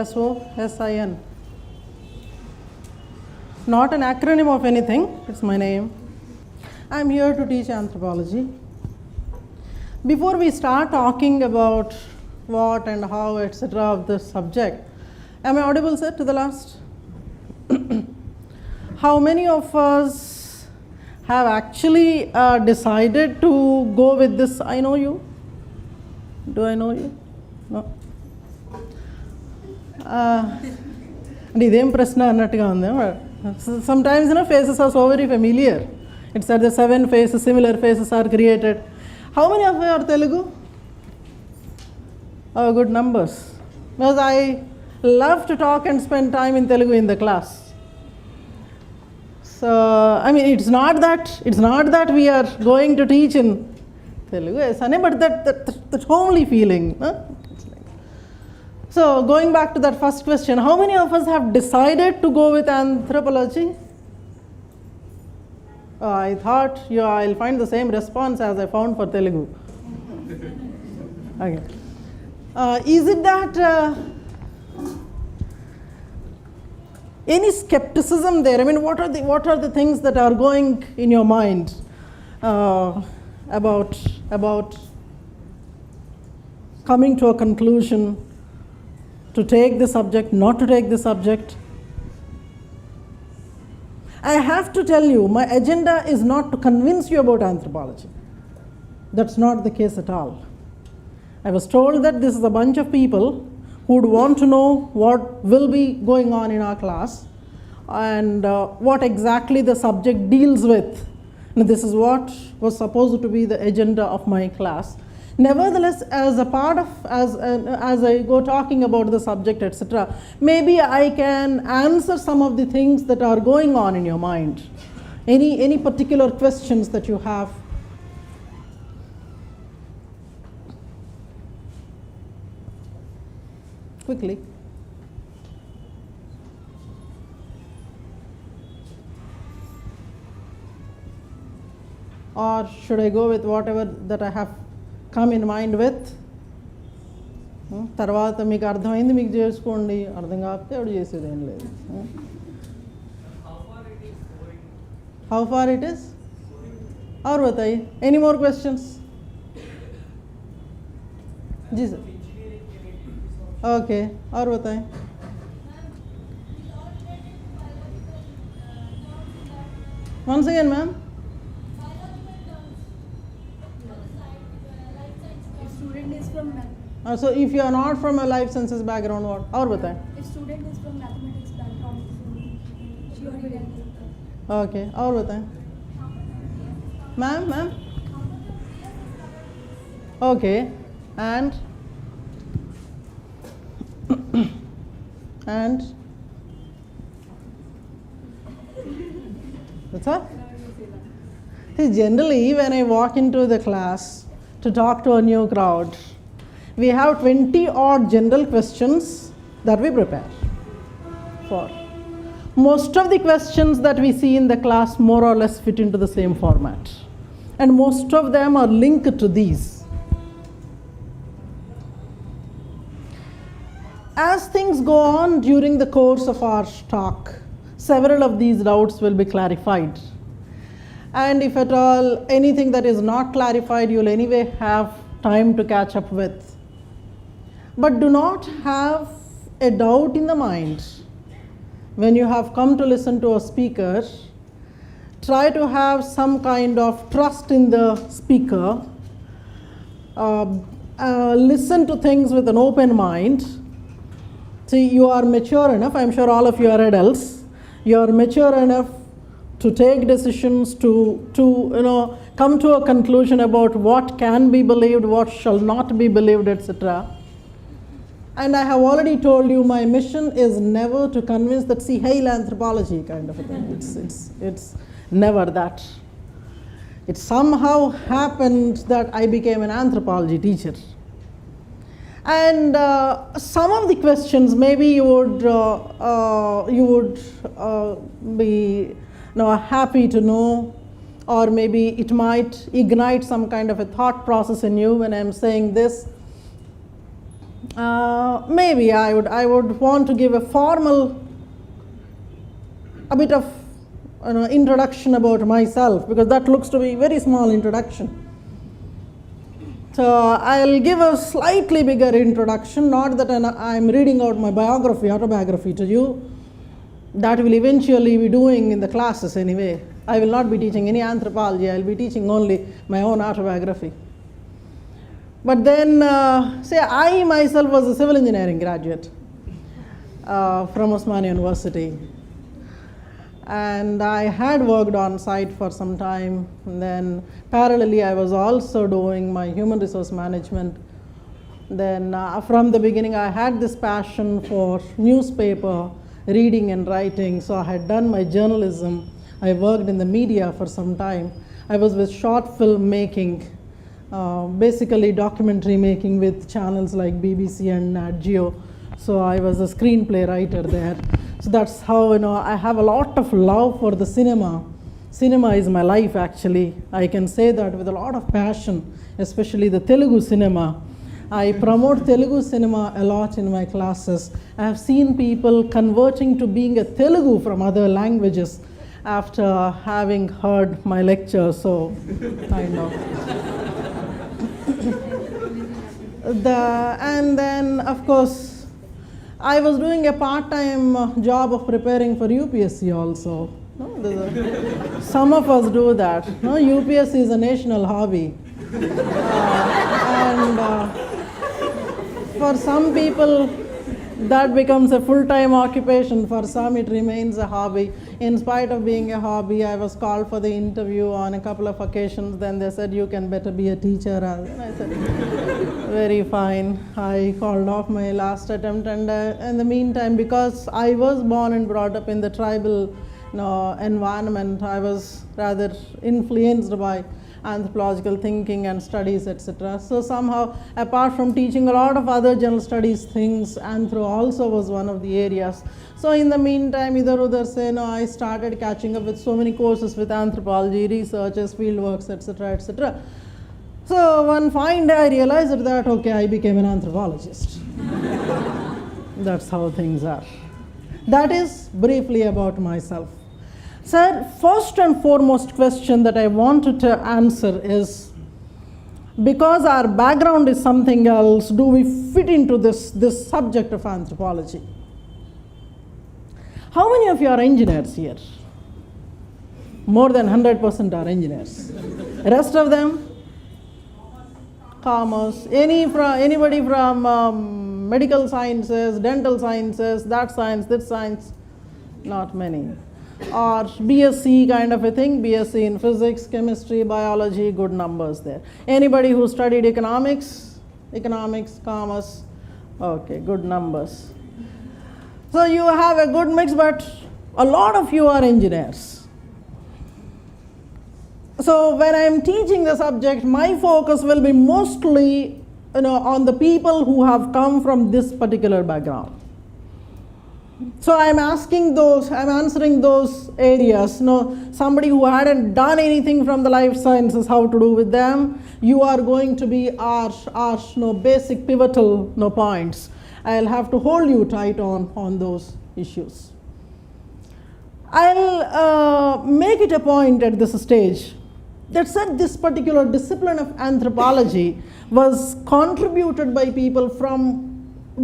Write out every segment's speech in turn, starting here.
SOSIN. Not an acronym of anything, it's my name. I'm here to teach anthropology. Before we start talking about what and how, etc. of this subject, am I audible, sir, to the last? How many of us have actually decided to go with this I know you? Do I know you? No. Sometimes faces are so very familiar. It's that the 7 faces, similar faces are created. How many of you are Telugu? Oh, good numbers. Because I love to talk and spend time in Telugu in the class. So, I mean, it's not that we are going to teach in Telugu, but that homely feeling. Huh? So, going back to that first question, how many of us have decided to go with anthropology? I thought I'll find the same response as I found for Telugu. Okay. Is it that any skepticism there? I mean, what are the things that are going in your mind about coming to a conclusion, to take the subject, not to take the subject? I have to tell you, my agenda is not to convince you about anthropology. That's not the case at all. I was told that this is a bunch of people who would want to know what will be going on in our class and what exactly the subject deals with. And this is what was supposed to be the agenda of my class. Nevertheless, as a part of, as I go talking about the subject, etc., maybe I can answer some of the things that are going on in your mind. Any particular questions that you have? Quickly. Or should I go with whatever that I have come in mind with? తర్వాత మీకు అర్థమైంది మీకు చేసుకోండి, అర్థం కాకపోతే ఎవడు చేసేది ఏం లేదు. How far it is? और बताइए. Any more questions? जी सर. Okay. और बताएं. Once again, ma'am. So if you are not from a life sciences background, what? और बताएं. If student is from mathematics background, she already can. Okay. और बताएं. Ma'am. Okay. And what's that? See, generally when I walk into the class to talk to a new crowd, we have 20 odd general questions that we prepare for. Most of the questions that we see in the class more or less fit into the same format, and most of them are linked to these. As things go on during the course of our talk, several of these doubts will be clarified. And if at all anything that is not clarified, you'll anyway have time to catch up with. But do not have a doubt in the mind. When you have come to listen to a speaker, try to have some kind of trust in the speaker. Listen to things with an open mind. See, you are mature enough, I'm sure all of you are adults, you are mature enough to take decisions, to come to a conclusion about what can be believed, what shall not be believed, etc. And I have already told you my mission is never to convince that, see, hail anthropology kind of a thing. It's never that. It somehow happened that I became an anthropology teacher. And some of the questions maybe you would be happy to know, or maybe it might ignite some kind of a thought process in you when I'm saying this. Maybe I would want to give a bit of introduction about myself, because that looks to be a very small introduction. So I'll give a slightly bigger introduction, not that I'm reading out my autobiography to you. That will eventually be doing in the classes anyway. I will not be teaching any anthropology, I'll be teaching only my own autobiography. But then, say I myself was a civil engineering graduate from Osmania University. And I had worked on site for some time. And then parallelly, I was also doing my human resource management. Then from the beginning, I had this passion for newspaper reading and writing. So I had done my journalism. I worked in the media for some time. I was with short film making, basically documentary making with channels like BBC and Nat Geo. So I was a screenplay writer there. So that's how, I have a lot of love for the cinema. Cinema is my life, actually. I can say that with a lot of passion, especially the Telugu cinema. I promote Telugu cinema a lot in my classes. I have seen people converting to being a Telugu from other languages after having heard my lecture, so kind of. And then, of course, I was doing a part-time job of preparing for UPSC also. No, some of us do that. No, UPSC is a national hobby. For some people, that becomes a full-time occupation. For some, it remains a hobby. In spite of being a hobby, I was called for the interview on a couple of occasions. Then they said, you can better be a teacher. And I said, very fine. I called off my last attempt. And in the meantime, because I was born and brought up in the tribal environment, I was rather influenced by anthropological thinking and studies, etc. So somehow, apart from teaching a lot of other general studies things, anthro also was one of the areas. So in the meantime, either say, I started catching up with so many courses with anthropology, researches, fieldworks, etc., etc. So one fine day I realized that, okay, I became an anthropologist. That's how things are. That is briefly about myself. Sir, first and foremost question that I wanted to answer is, because our background is something else, do we fit into this subject of anthropology? How many of you are engineers here? More than 100% are engineers. Rest of them? Commerce. Anybody from medical sciences, dental sciences, that science, this science? Not many. Or BSc kind of a thing, BSc in physics, chemistry, biology, good numbers there. Anybody who studied economics, commerce, okay, good numbers. So you have a good mix, but a lot of you are engineers. So when I am teaching the subject, my focus will be mostly on the people who have come from this particular background. So I'm answering those areas. Somebody who hadn't done anything from the life sciences, how to do with them. You are going to be our basic pivotal points. I'll have to hold you tight on those issues. I'll make it a point at this stage that said this particular discipline of anthropology was contributed by people from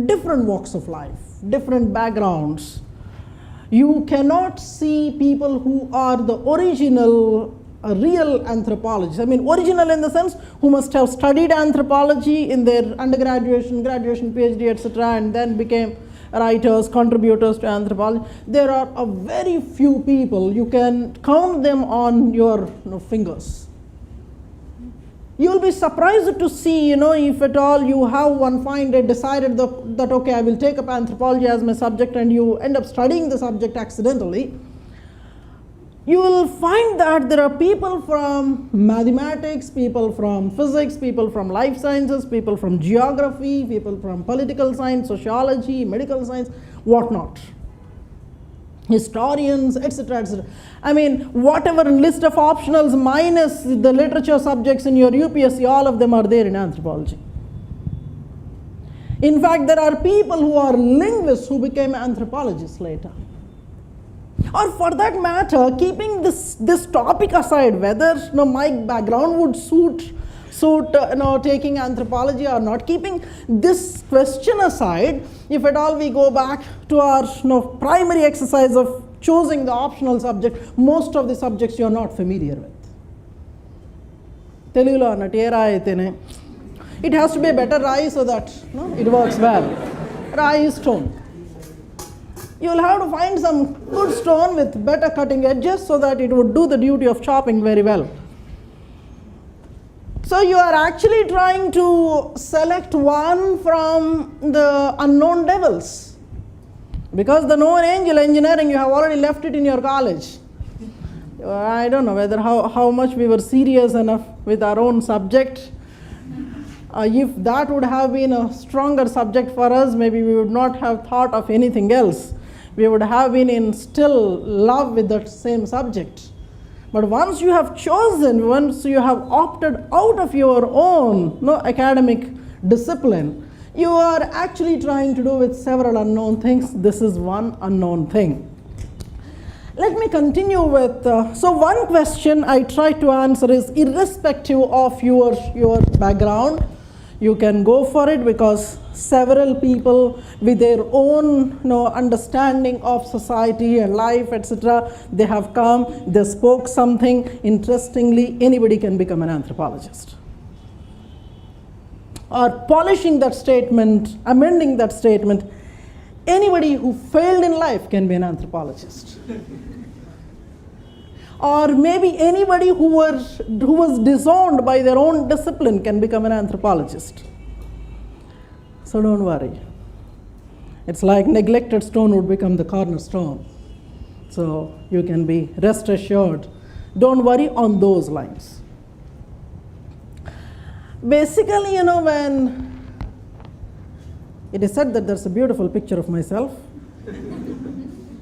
different walks of life, different backgrounds. You cannot see people who are the original, real anthropologists. I mean, original in the sense who must have studied anthropology in their undergraduation, graduation, PhD, etc., and then became writers, contributors to anthropology. There are a very few people. You can count them on your fingers. You will be surprised to see, if at all you have one fine day decided that, okay, I will take up anthropology as my subject, and you end up studying the subject accidentally. You will find that there are people from mathematics, people from physics, people from life sciences, people from geography, people from political science, sociology, medical science, whatnot. Historians, etc., etc. I mean, whatever list of optionals minus the literature subjects in your UPSC, all of them are there in anthropology. In fact, there are people who are linguists who became anthropologists later. Or for that matter, keeping this topic aside, whether my background would suit taking anthropology or not, keeping this question aside, if at all we go back to our primary exercise of choosing the optional subject, most of the subjects you are not familiar with. Telugulo annattu ఏ రాయి అయితేనే it has to be a better rai so that it works well. Rai is stone. You will have to find some good stone with better cutting edges so that it would do the duty of chopping very well. So you are actually trying to select one from the unknown devils. Because the known angel engineering, you have already left it in your college. I don't know whether how much we were serious enough with our own subject. If that would have been a stronger subject for us, maybe we would not have thought of anything else. We would have been in still love with that same subject. But once you have chosen, once you have opted out of your own academic discipline, you are actually trying to do with several unknown things. This is one unknown thing. Let me continue with, so one question I try to answer is irrespective of your background. You can go for it because several people with their own understanding of society and life, etc., they have come, they spoke something. Interestingly, anybody can become an anthropologist. Or polishing that statement, amending that statement, anybody who failed in life can be an anthropologist. Or maybe anybody who was disowned by their own discipline can become an anthropologist. So don't worry. It's like neglected stone would become the cornerstone. So you can be rest assured. Don't worry on those lines. Basically, when it is said that there's a beautiful picture of myself,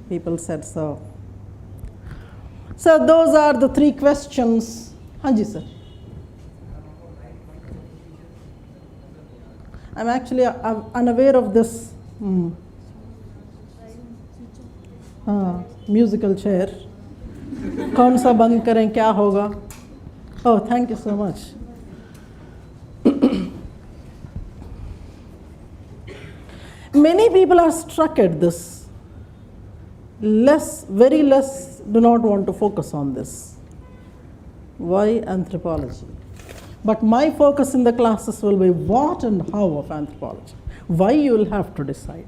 people said so. So those are the three questions. Hanji sir. I'm actually unaware of this musical chair. कौन सा बंद करें क्या होगा? Oh, thank you so much. Many people are struck at this. Very less do not want to focus on this. Why anthropology? But my focus in the classes will be what and how of anthropology. Why you will have to decide.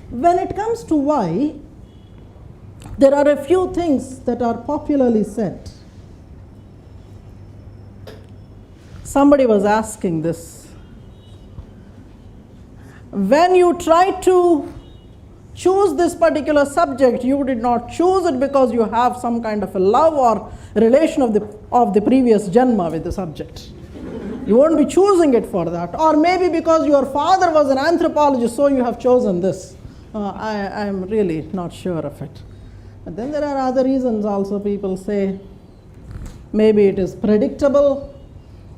When it comes to why, there are a few things that are popularly said. Somebody was asking this. When you try to choose this particular subject, you did not choose it because you have some kind of a love or relation of the previous janma with the subject. You won't be choosing it for that. Or maybe because your father was an anthropologist, so you have chosen this. I am really not sure of it. But then there are other reasons also. People say maybe it is predictable.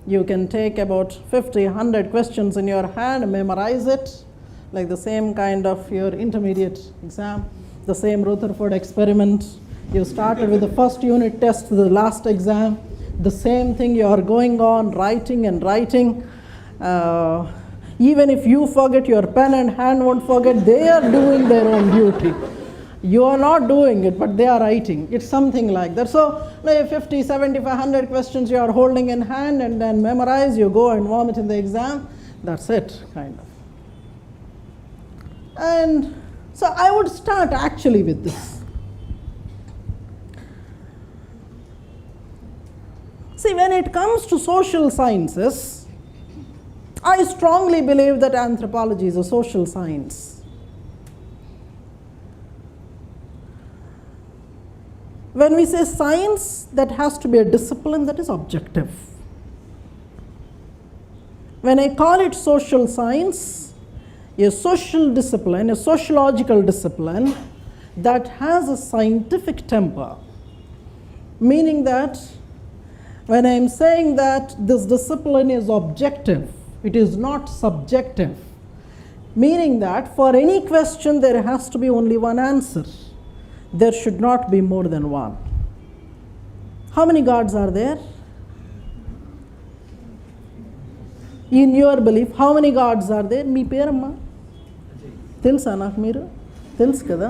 You can take about 50, 100 questions in your hand, memorize it, like the same kind of your intermediate exam, the same Rutherford experiment. You started with the first unit test to the last exam, the same thing you are going on, writing and writing. Even if you forget, your pen and hand won't forget. They are doing their own duty. You are not doing it, but they are writing. It's something like that. So, 50, 75, 100 questions you are holding in hand and then memorize, you go and vomit in the exam. That's it, kind of. And so I would start actually with this. See, when it comes to social sciences, I strongly believe that anthropology is a social science. When we say science, that has to be a discipline that is objective. When I call it social science, a social discipline, a sociological discipline that has a scientific temper, meaning that when I am saying that this discipline is objective, it is not subjective, meaning that for any question there has to be only one answer. There should not be more than one. How many gods are there? In your belief, how many gods are there? మీ పేరమ్మా తెలుసా నాకు మీరు తెలుసు కదా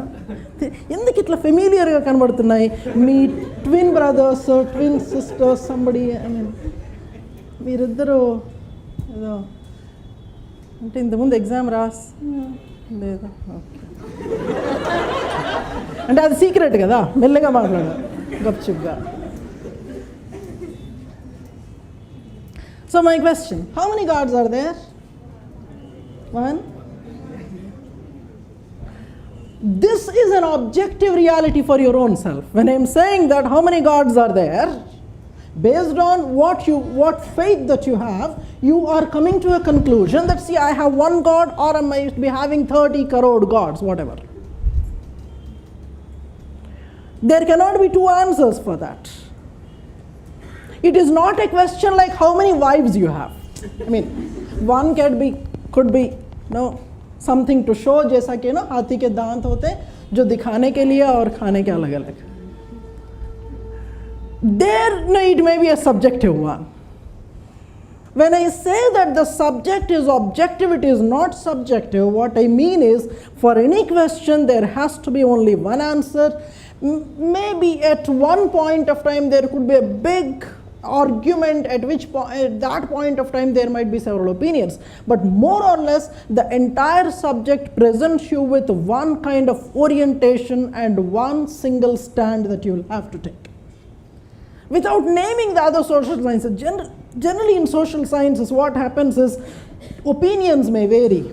ఎందుకు ఇట్లా ఫెమిలియర్గా కనబడుతున్నాయి మీ twin brothers twin sisters somebody I mean మీరిద్దరూ ఏదో అంటే ఇంతకుముందు ఎగ్జామ్ లేదా ఓకే అంటే అది సీక్రెట్ కదా మెల్లగా మాట్లాడాలి గప్చుప్గా. So my question, how many gods are there? One. This is an objective reality for your own self. When I am saying that how many gods are there, based on what faith that you have, you are coming to a conclusion that see I have one god or I might be having 30 crore gods, whatever. There cannot be two answers for that. It is not a question like how many wives you have. I mean, one could be something to show, जैसा कि हाथी के दांत होते जो दिखाने के लिए और खाने के अलग अलग. There, it may be a subjective one. When I say that the subject is objective, it is not subjective. What I mean is, for any question, there has to be only one answer. Maybe at one point of time, there could be a big argument at that point of time there might be several opinions, but more or less the entire subject presents you with one kind of orientation and one single stand that you will have to take without naming the other social sciences. Generally in social sciences what happens is opinions may vary.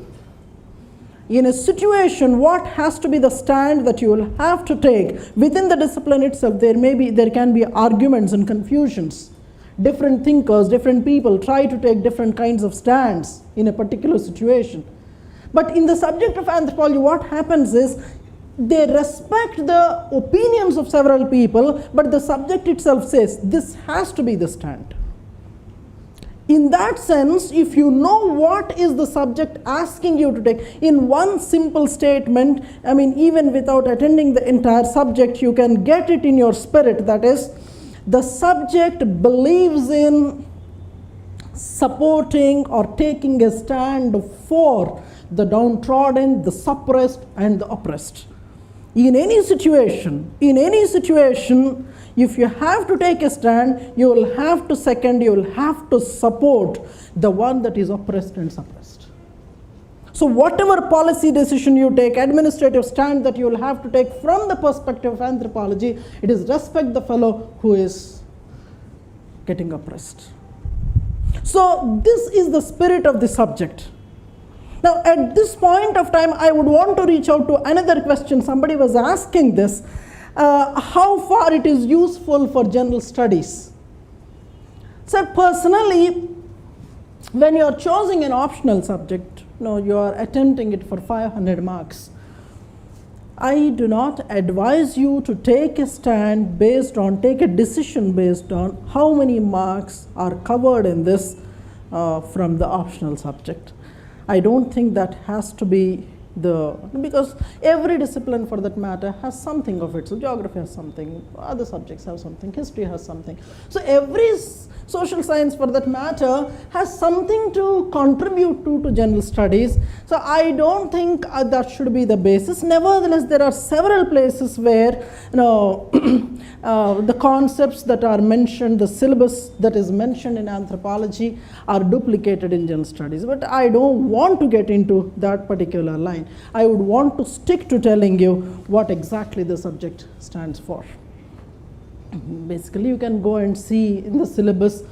In a situation, what has to be the stand that you will have to take within the discipline itself? There can be arguments and confusions. Different thinkers, different people try to take different kinds of stands in a particular situation. But in the subject of anthropology, what happens is they respect the opinions of several people, but the subject itself says this has to be the stand. In that sense, if you know what is the subject asking you to take, in one simple statement, I mean, even without attending the entire subject, you can get it in your spirit. That is, the subject believes in supporting or taking a stand for the downtrodden, the suppressed, and the oppressed. In any situation, if you have to take a stand, you will have to second, you will have to support the one that is oppressed and suppressed. So whatever policy decision you take, administrative stand that you will have to take from the perspective of anthropology, it is respect the fellow who is getting oppressed. So this is the spirit of the subject. Now at this point of time, I would want to reach out to another question. Somebody was asking this, how far it is useful for general studies. So personally, when you are choosing an optional subject, you are attempting it for 500 marks. I do not advise you to take a stand take a decision based on how many marks are covered in this from the optional subject. I don't think that has to be because every discipline for that matter has something of it. So geography has something, other subjects have something, history has something. So every social science for that matter has something to contribute to general studies. So I don't think that should be the basis. Nevertheless, there are several places where the concepts that are mentioned, the syllabus that is mentioned in anthropology are duplicated in general studies. But I don't want to get into that particular line. I would want to stick to telling you what exactly the subject stands for. Basically, you can go and see in the syllabus,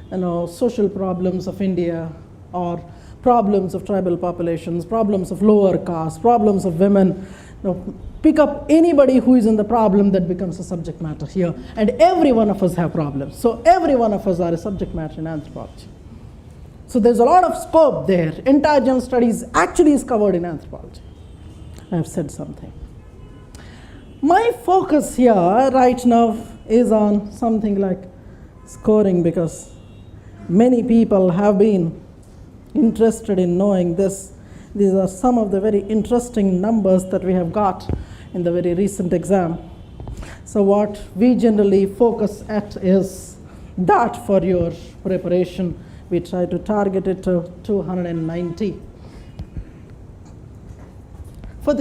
social problems of India, or problems of tribal populations, problems of lower caste, problems of women. Pick up anybody who is in the problem, that becomes a subject matter here. And every one of us have problems. So every one of us are a subject matter in anthropology. So there's a lot of scope there. Entire general studies actually is covered in anthropology. I have said something. My focus here right now is on something like scoring because many people have been interested in knowing this. These are some of the very interesting numbers that we have got in the very recent exam. So what we generally focus at is that for your preparation. We try to target it to 290 for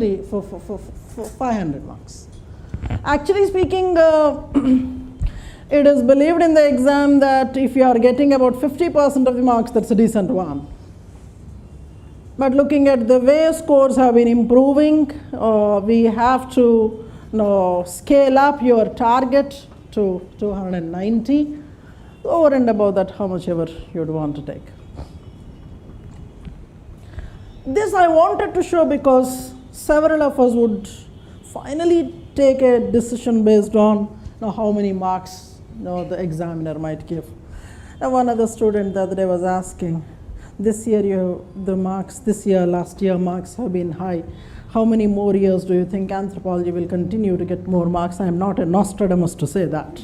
500 marks. Actually speaking, it is believed in the exam that if you are getting about 50% of the marks, that's a decent one. But looking at the way scores have been improving, we have to scale up your target to 290. Over and above that, how much ever you'd want to take. This I wanted to show because several of us would finally take a decision based on how many marks the examiner might give. And one other student the other day was asking, this year last year marks have been high. How many more years do you think anthropology will continue to get more marks? I am not a Nostradamus to say that.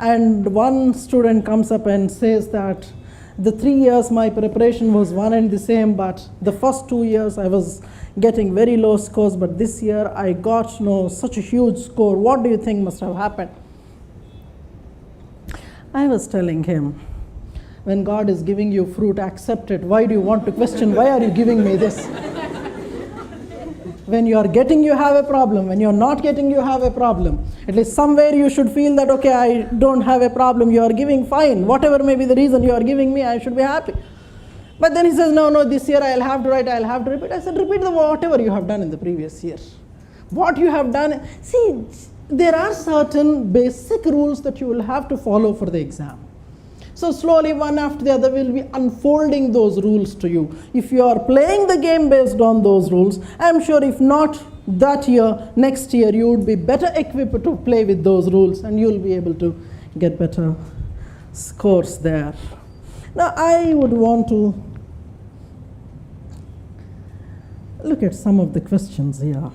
And one student comes up and says that the 3 years my preparation was one and the same, but the first 2 years I was getting very low scores, but this year I got such a huge score. What do you think must have happened? I was telling him, when God is giving you fruit, accept it. Why do you want to question? Why are you giving me this? When you are getting, you have a problem. When you are not getting, you have a problem. At least somewhere you should feel that, okay, I don't have a problem. You are giving, fine. Whatever may be the reason you are giving me, I should be happy. But then he says, no, this year I'll have to write, I'll have to repeat. I said, repeat whatever you have done in the previous year. What you have done, see, there are certain basic rules that you will have to follow for the exam. So slowly, one after the other, we'll be unfolding those rules to you. If you are playing the game based on those rules, I'm sure if not that year, next year, you would be better equipped to play with those rules and you'll be able to get better scores there. Now, I would want to look at some of the questions here.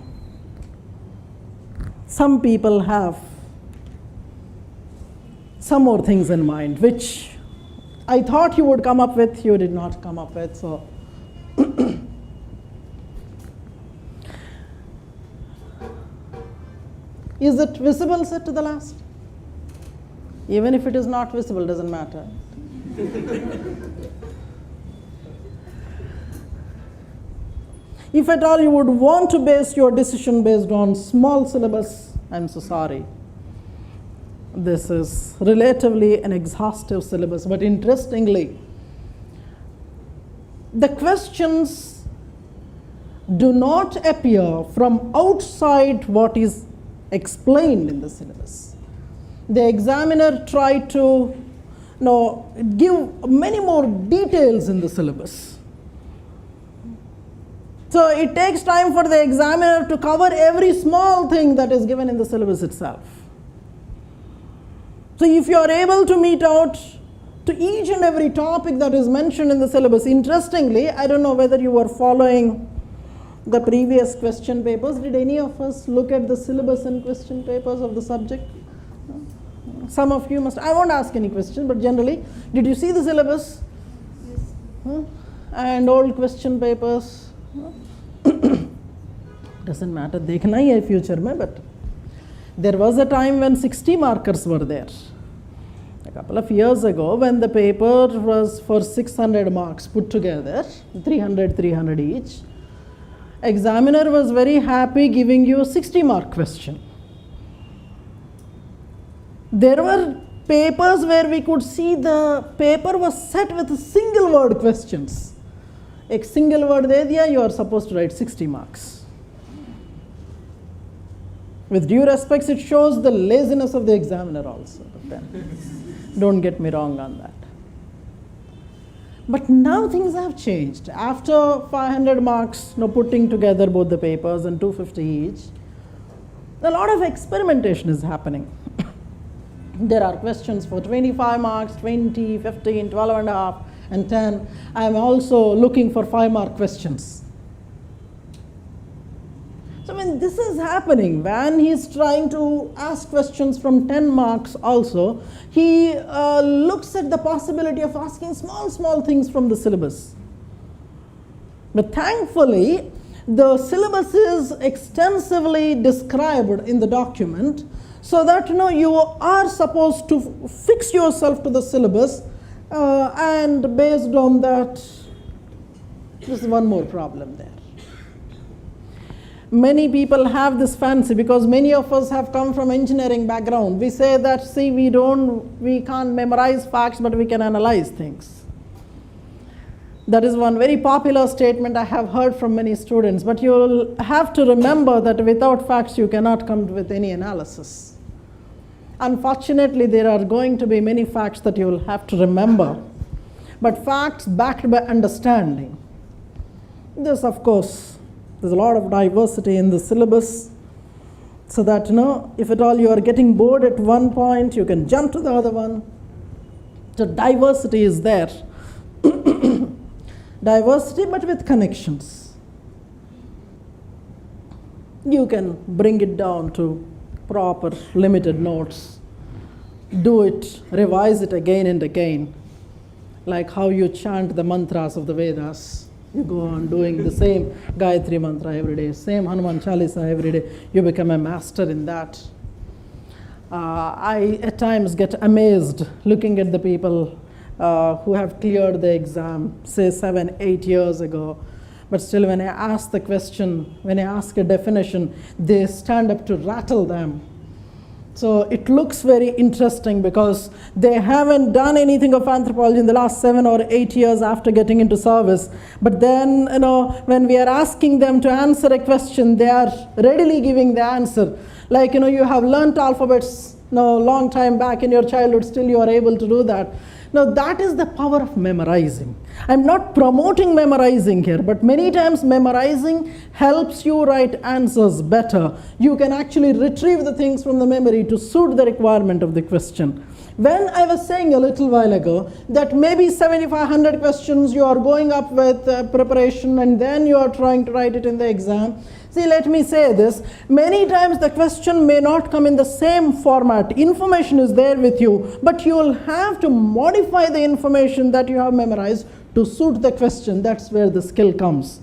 Some people have some more things in mind, which I thought you would come up with, you did not come up with. So is it visible, set to the last? Even if it is not visible, doesn't matter. If at all you would want to base your decision based on small syllabus, I'm so sorry. This is relatively an exhaustive syllabus, but interestingly, the questions do not appear from outside what is explained in the syllabus. The examiner tried to give many more details in the syllabus. So it takes time for the examiner to cover every small thing that is given in the syllabus itself. So if you are able to meet out to each and every topic that is mentioned in the syllabus, interestingly, I don't know whether you were following the previous question papers. Did any of us look at the syllabus and question papers of the subject? Some of you must. I won't ask any questions, but generally, did you see the syllabus? Yes. And old question papers? Doesn't matter, देखना ही है future में, but there was a time when 60 markers were there. A couple of years ago, when the paper was for 600 marks put together, 300 each, examiner was very happy giving you a 60-mark question. There were papers where we could see the paper was set with single word questions. A single word दे दिया, you are supposed to write 60 marks. With due respects, it shows the laziness of the examiner also. But then, don't get me wrong on that. But now things have changed. After 500 marks, putting together both the papers and 250 each, a lot of experimentation is happening. There are questions for 25 marks, 20, 15, 12 and a half, and 10. I am also looking for 5-mark questions. So when when this is happening, when he's trying to ask questions from 10 marks also, he looks at the possibility of asking small things from the syllabus. But thankfully, the syllabus is extensively described in the document, so that you are supposed to fix yourself to the syllabus, and based on that, there's one more problem there. Many people have this fancy, because many of us have come from engineering background. We say that, see, we can't memorize facts, but we can analyze things. That is one very popular statement I have heard from many students. But you'll have to remember that without facts, you cannot come with any analysis. Unfortunately, there are going to be many facts that you will have to remember, but facts backed by understanding. This, of course, there's a lot of diversity in the syllabus, so that, if at all you are getting bored at one point, you can jump to the other one. So diversity is there. Diversity, but with connections. You can bring it down to proper limited notes. Do it, revise it again and again, like how you chant the mantras of the Vedas. You go on doing the same Gayatri mantra every day, same Hanuman Chalisa every day. You become a master in that. I at times get amazed looking at the people who have cleared the exam, say 7-8 years ago. But still, when I ask the question, when I ask a definition, they stand up to rattle them. So it looks very interesting, because they haven't done anything of anthropology in the last 7 or 8 years after getting into service. But then, when we are asking them to answer a question, they are readily giving the answer. Like, you have learnt alphabets long time back in your childhood, still you are able to do that. Now, that is the power of memorizing. I'm not promoting memorizing here, but many times memorizing helps you write answers better. You can actually retrieve the things from the memory to suit the requirement of the question. When I was saying a little while ago that maybe 7,500 questions you are going up with preparation, and then you are trying to write it in the exam. See, let me say this. Many times the question may not come in the same format. Information is there with you, but you will have to modify the information that you have memorized to suit the question. That's where the skill comes.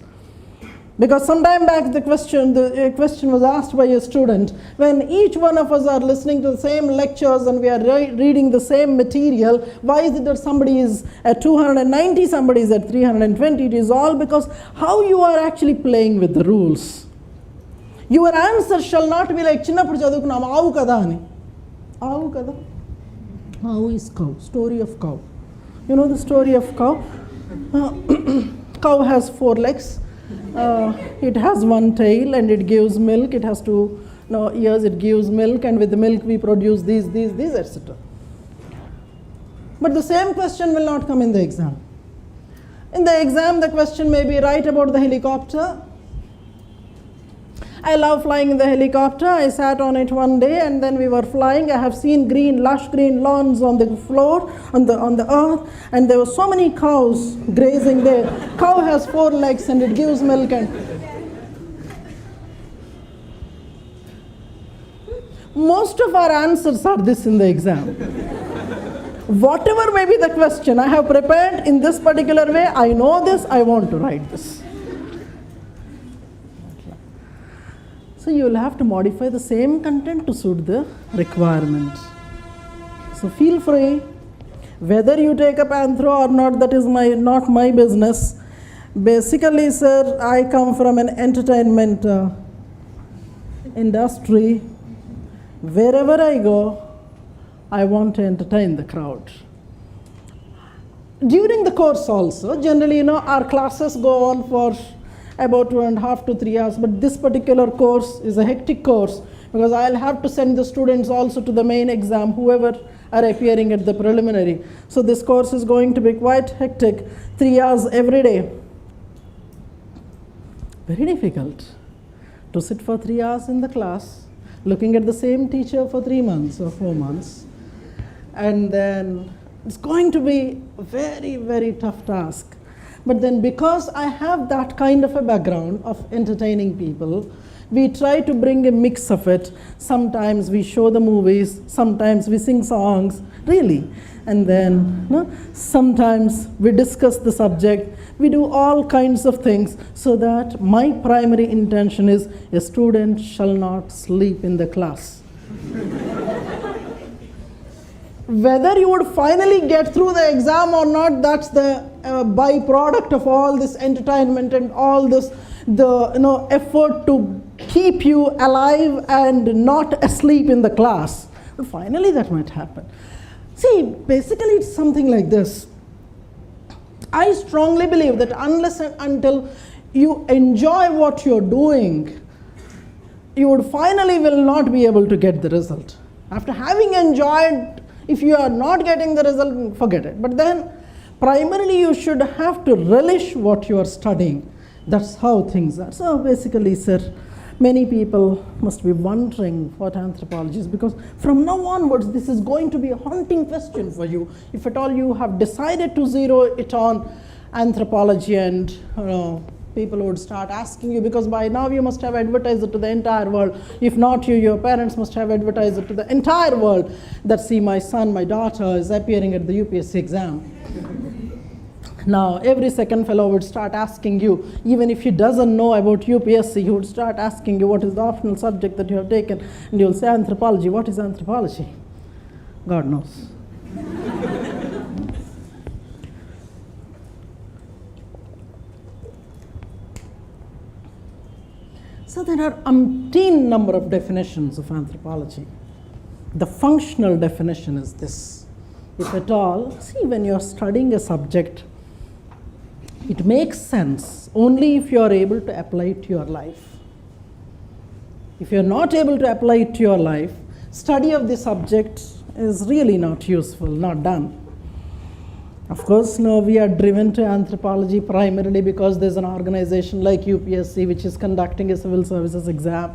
Because some time back the question was asked by a student, when each one of us are listening to the same lectures and we are reading the same material, why is it that somebody is at 290, somebody is at 320? It is all because how you are actually playing with the rules. Your answer shall not be like, Chinnappudu chadukunnam, aavu kada ani. Aavu kada? Aavu is cow, story of cow. You know the story of cow? Cow has 4 legs. It has 1 tail and it gives milk. It has 2 ears, it gives milk, and with the milk we produce these, etc. But the same question will not come in the exam. In the exam, the question may be, write about the helicopter. I love flying in the helicopter. I sat on it one day and then we were flying. I have seen lush green lawns on the floor, on the earth, and there were so many cows grazing there. Cow has 4 legs and it gives milk. And most of our answers are this in the exam. Whatever may be the question, I have prepared in this particular way. I know this, I want to write this. So you will have to modify the same content to suit the requirement. So feel free, whether you take up anthro or not, that is not my business. Basically, sir, I come from an entertainment industry. Wherever I go, I want to entertain the crowd. During the course also, generally, our classes go on for about 2.5 to 3 hours, but this particular course is a hectic course, because I'll have to send the students also to the main exam, whoever are appearing at the preliminary. So this course is going to be quite hectic, 3 hours every day. Very difficult to sit for 3 hours in the class, looking at the same teacher for 3 months or 4 months. And then it's going to be a very, very tough task. But then because I have that kind of a background of entertaining people, we try to bring a mix of it. Sometimes we show the movies, sometimes we sing songs, really. And then sometimes we discuss the subject. We do all kinds of things so that my primary intention is a student shall not sleep in the class. Whether you would finally get through the exam or not, that's the byproduct of all this entertainment and all this effort to keep you alive and not asleep in the class. But finally that might happen. See, basically it's something like this. I strongly believe that unless and until you enjoy what you're doing, you would finally will not be able to get the result. After having enjoyed, if you are not getting the result, forget it. But then primarily you should have to relish what you are studying. That's how things are. So basically, sir, many people must be wondering what anthropology is, because from now onwards this is going to be a haunting question for you. If at all you have decided to zero it on anthropology, and people would start asking you, because by now you must have advertised it to the entire world. If not you, your parents must have advertised it to the entire world that, see, my son, my daughter is appearing at the UPSC exam. Now, every second fellow would start asking you, even if he doesn't know about UPSC, he would start asking you what is the optional subject that you have taken, and you'll say anthropology. What is anthropology? God knows. So there are umpteen number of definitions of anthropology. The functional definition is this. If at all, see, when you're studying a subject, it makes sense only if you are able to apply it to your life. If you're not able to apply it to your life, study of the subject is really not useful, not done. Of course, we are driven to anthropology primarily because there's an organization like UPSC which is conducting a civil services exam.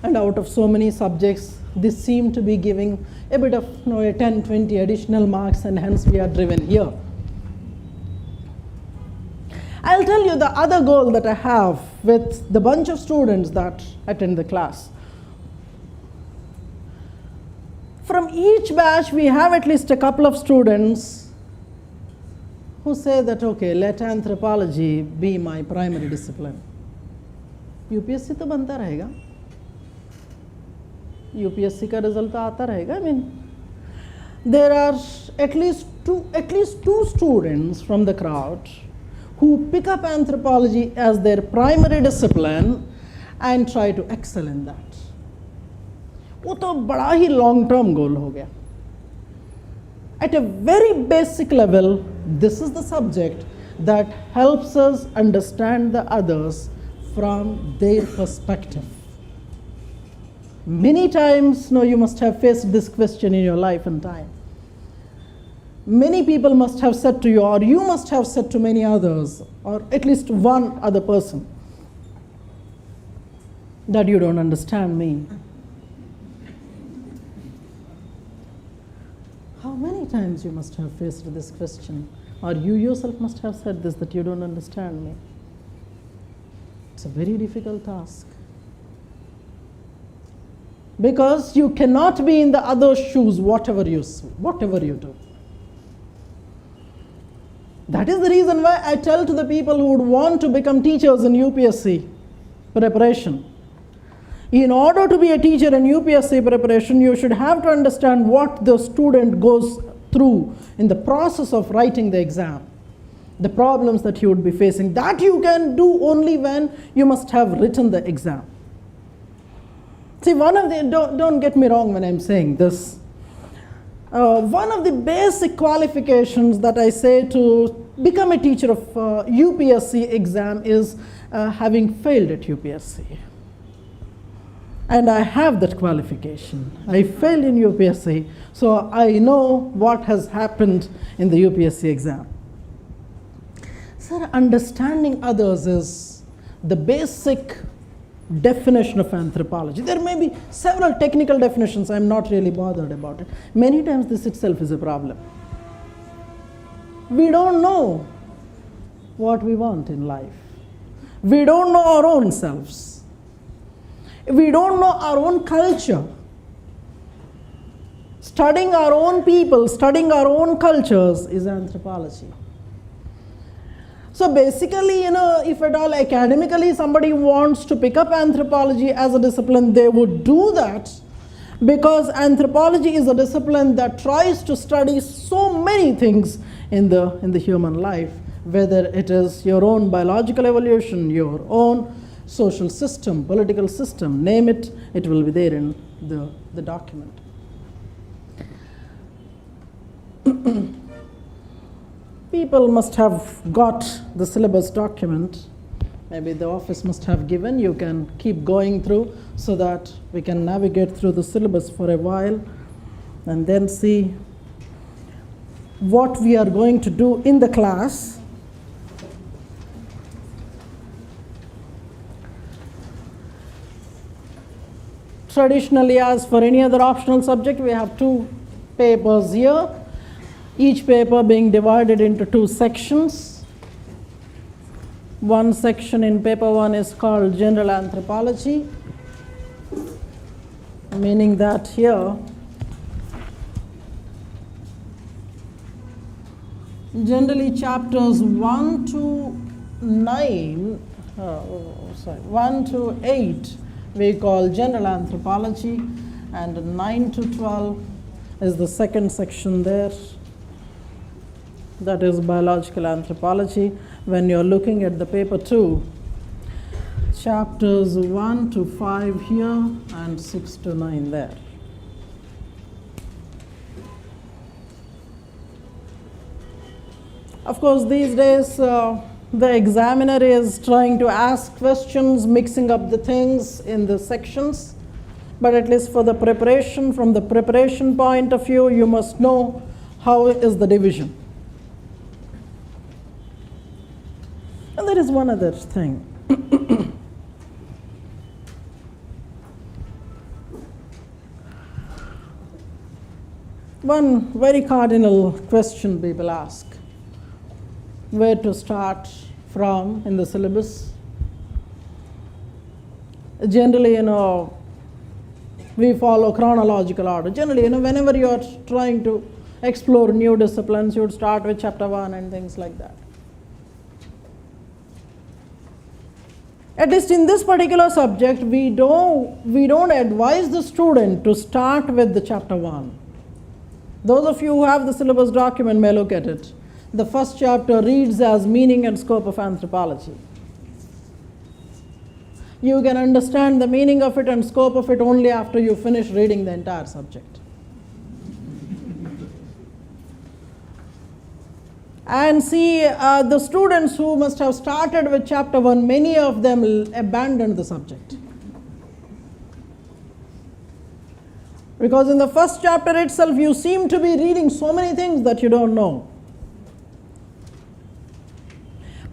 And out of so many subjects, this seemed to be giving a bit of a 10, 20 additional marks, and hence we are driven here. I'll tell you the other goal that I have with the bunch of students that attend the class. From each batch, we have at least a couple of students who say that, okay, let anthropology be my primary discipline. UPSC to banta rahega. UPSC ka result aata rahega. I mean, there are at least two students from the crowd who pick up anthropology as their primary discipline and try to excel in that. वो तो बड़ा ही long term goal हो गया. At a very basic level, this is the subject that helps us understand the others from their perspective. Many times, you must have faced this question in your life and time. Many people must have said to you, or you must have said to many others, or at least one other person, that you don't understand me. How many times you must have faced this question, or you yourself must have said this, that you don't understand me? It's a very difficult task. Because you cannot be in the other's shoes whatever you do. That is the reason why I tell to the people who would want to become teachers in UPSC preparation. In order to be a teacher in UPSC preparation, you should have to understand what the student goes through in the process of writing the exam. The problems that you would be facing. That you can do only when you must have written the exam. See, don't get me wrong when I'm saying this. One of the basic qualifications that I say to become a teacher of UPSC exam is having failed at UPSC. And I have that qualification. I failed in UPSC, so I know what has happened in the UPSC exam. Sir, understanding others is the basic definition of anthropology. There may be several technical definitions. I'm not really bothered about it. Many times this itself is a problem. We don't know what we want in life. We don't know our own selves. We don't know our own culture. Studying our own people, studying our own cultures is anthropology. So basically, if at all academically somebody wants to pick up anthropology as a discipline, they would do that, because anthropology is a discipline that tries to study so many things in the human life, whether it is your own biological evolution, your own social system, political system, name it, it will be there in the document. People must have got the syllabus document. Maybe the office must have given. You can keep going through so that we can navigate through the syllabus for a while and then see what we are going to do in the class. Traditionally, as for any other optional subject, we have 2 papers here, each paper being divided into 2 sections. One section in paper 1 is called General Anthropology, meaning that here generally chapters 1 to 8 we call General Anthropology, and 9 to 12 is the second section there, that is Biological Anthropology. When you're looking at the paper 2, chapters 1 to 5 here and 6 to 9 there. Of course, these days the examiner is trying to ask questions, mixing up the things in the sections, but at least for the preparation, from the preparation point of view, you must know how is the division. And there is one other thing. One very cardinal question people ask: where to start from in the syllabus? Generally, we follow chronological order. Generally, whenever you are trying to explore new disciplines, you would start with chapter 1 and things like that. At least in this particular subject, we don't advise the student to start with the chapter 1. Those of you who have the syllabus document may look at it. The first chapter reads as Meaning and Scope of Anthropology. You can understand the meaning of it and scope of it only after you finish reading the entire subject. And see, the students who must have started with chapter 1, many of them abandoned the subject. Because in the first chapter itself, you seem to be reading so many things that you don't know.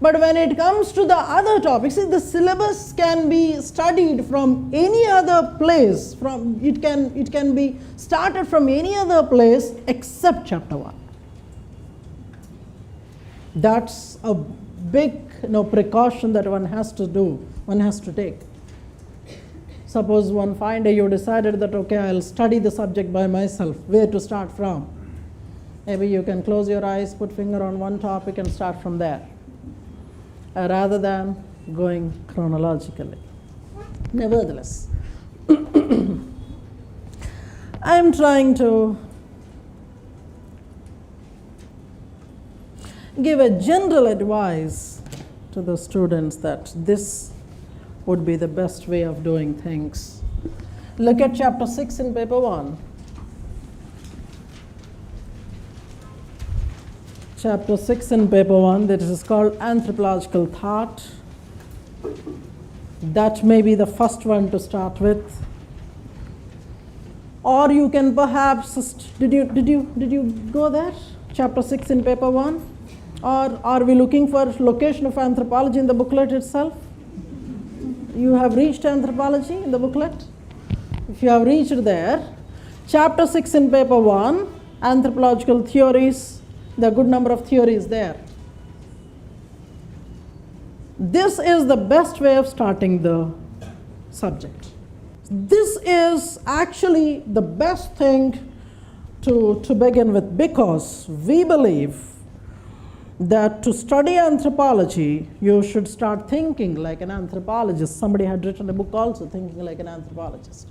But when it comes to the other topics, see, the syllabus can be studied from any other place. It can be started from any other place except chapter 1. That's a big precaution that one has to take. Suppose one fine day you decided that, okay, I'll study the subject by myself, where to start from? Maybe you can close your eyes, put finger on one topic and start from there, rather than going chronologically. Nevertheless, I am trying to give a general advice to the students that this would be the best way of doing things. Look at chapter 6 in paper 1. Chapter 6 in paper 1, that is called Anthropological Thought. That may be the first one to start with. Or you can perhaps, did you go there? Chapter 6 in paper 1? Or are we looking for location of anthropology in the booklet itself? You have reached anthropology in the booklet? If you have reached there, chapter 6 in paper 1, anthropological theories, there are a good number of theories there. This is the best way of starting the subject. This is actually the best thing to begin with, because we believe that to study anthropology, you should start thinking like an anthropologist. Somebody had written a book also, Thinking Like an Anthropologist.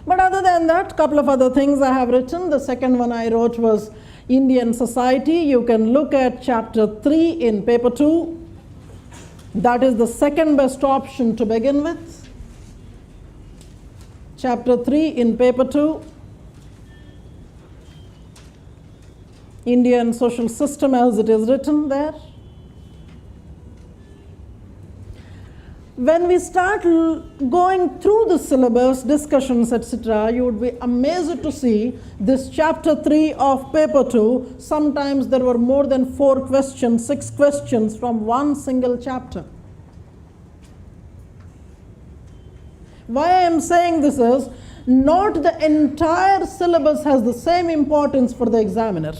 But other than that, a couple of other things I have written. The second one I wrote was Indian Society. You can look at chapter 3 in paper 2. That is the second best option to begin with. Chapter 3 in paper 2. Indian social system as it is written there. When we start going through the syllabus, discussions, etc., you would be amazed to see this chapter 3 of paper 2. Sometimes there were more than 4 questions, 6 questions from one single chapter. Why I am saying this is, not the entire syllabus has the same importance for the examiner.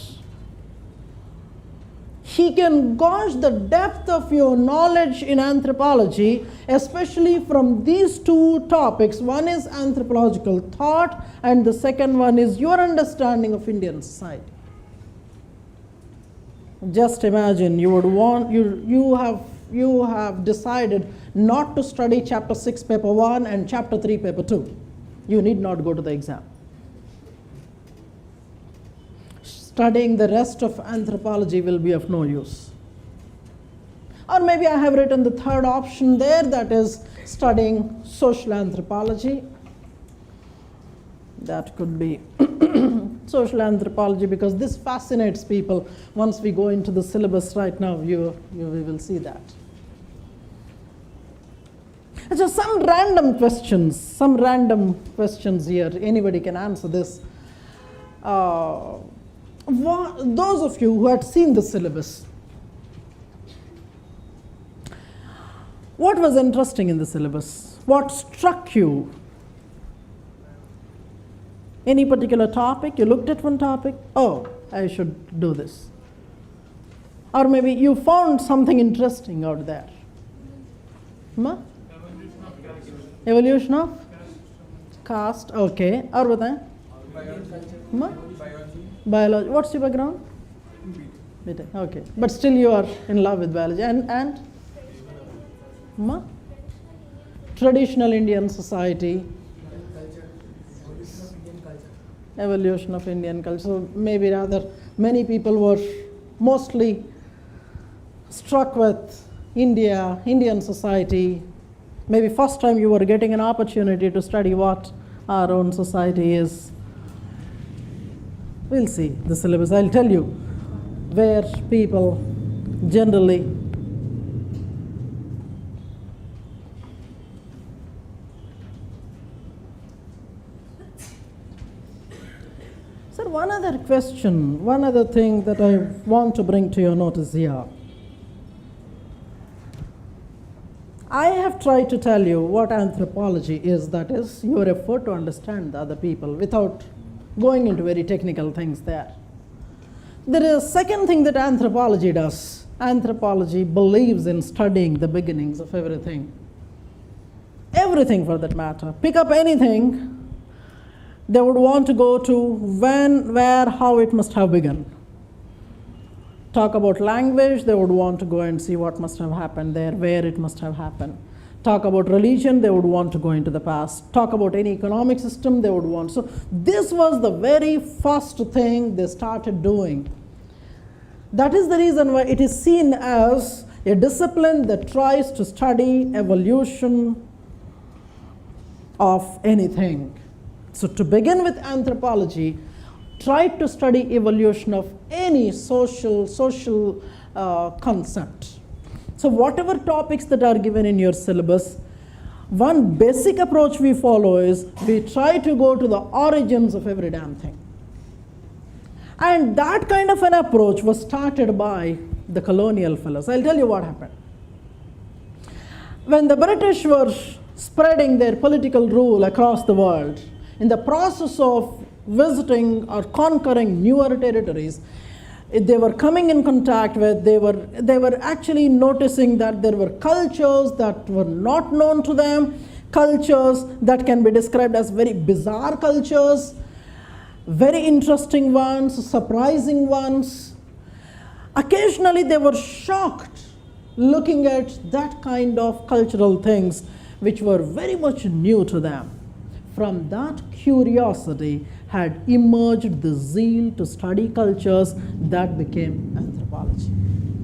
He can gauge the depth of your knowledge in anthropology, especially from these 2 topics. One is anthropological thought, and the second one is your understanding of Indian society. Just imagine, you have decided not to study chapter 6 paper 1 and chapter 3 paper 2. You need not go to the exam. Studying the rest of anthropology will be of no use. Or maybe I have written the third option there, that is studying social anthropology. That could be social anthropology, because this fascinates people. Once we go into the syllabus right now, we will see that. So some random questions here. Anybody can answer this. Those of you who had seen the syllabus, what was interesting in the syllabus? What struck you? Any particular topic? You looked at one topic, oh, I should do this. Or maybe you found something interesting out there. Evolution of caste, okay. Or what? Biology. What's your background? Okay. But still you are in love with biology. And? Traditional Indian society. Evolution of Indian culture. So maybe rather many people were mostly struck with Indian society. Maybe first time you were getting an opportunity to study what our own society is. We'll see the syllabus. I'll tell you where people generally Sir, one other question, one other thing that I want to bring to your notice here. I have tried to tell you what anthropology is, that is, your effort to understand the other people without going into very technical things there. There is a second thing that anthropology does. Anthropology believes in studying the beginnings of everything. Everything for that matter. Pick up anything, they would want to go to when, where, how it must have begun. Talk about language, they would want to go and see what must have happened there, where it must have happened. Talk about religion, they would want to go into the past. Talk about any economic system, they would want. So this was the very first thing they started doing. That is the reason why it is seen as a discipline that tries to study evolution of anything. So to begin with, anthropology tried to study evolution of any social concept. So whatever topics that are given in your syllabus, one basic approach we follow is we try to go to the origins of every damn thing. And that kind of an approach was started by the colonial fellows. I'll tell you what happened. When the British were spreading their political rule across the world, in the process of visiting or conquering newer territories, they were coming in contact with, they were actually noticing that there were cultures that were not known to them, cultures that can be described as very bizarre cultures, very interesting ones, surprising ones. Occasionally they were shocked looking at that kind of cultural things which were very much new to them. From that curiosity had emerged the zeal to study cultures that became anthropology.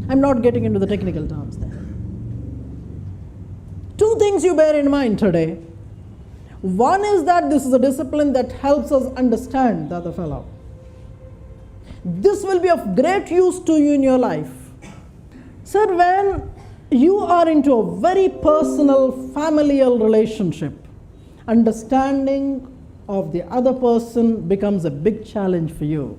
I'm not getting into the technical terms there. Two things you bear in mind today. One is that this is a discipline that helps us understand the other fellow. This will be of great use to you in your life. Sir, when you are into a very personal familial relationship, understanding of the other person becomes a big challenge for you.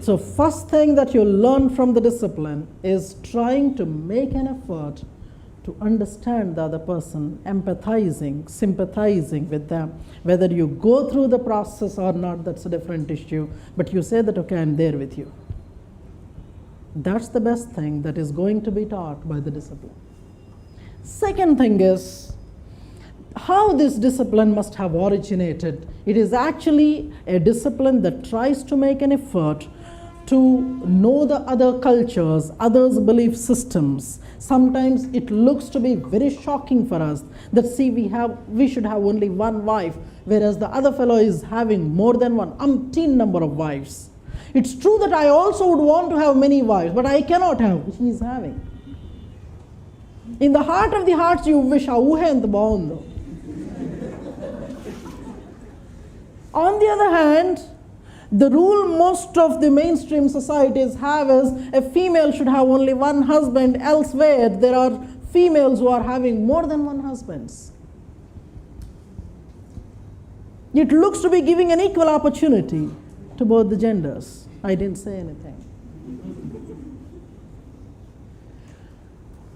So first thing that you learn from the discipline is trying to make an effort to understand the other person, empathizing, sympathizing with them. Whether you go through the process or not, that's a different issue, but you say that, okay, I'm there with you. That's the best thing that is going to be taught by the discipline. Second thing is how this discipline must have originated. It is actually a discipline that tries to make an effort to know the other cultures, others' belief systems. Sometimes it looks to be very shocking for us that, see, we should have only one wife, whereas the other fellow is having more than one, umpteen number of wives. It's true that I also would want to have many wives, but I cannot have. He is having. In the heart of the hearts, you wish enta baundo. On the other hand, the rule most of the mainstream societies have is a female should have only one husband. Elsewhere, there are females who are having more than one husbands. It looks to be giving an equal opportunity to both the genders. I didn't say anything.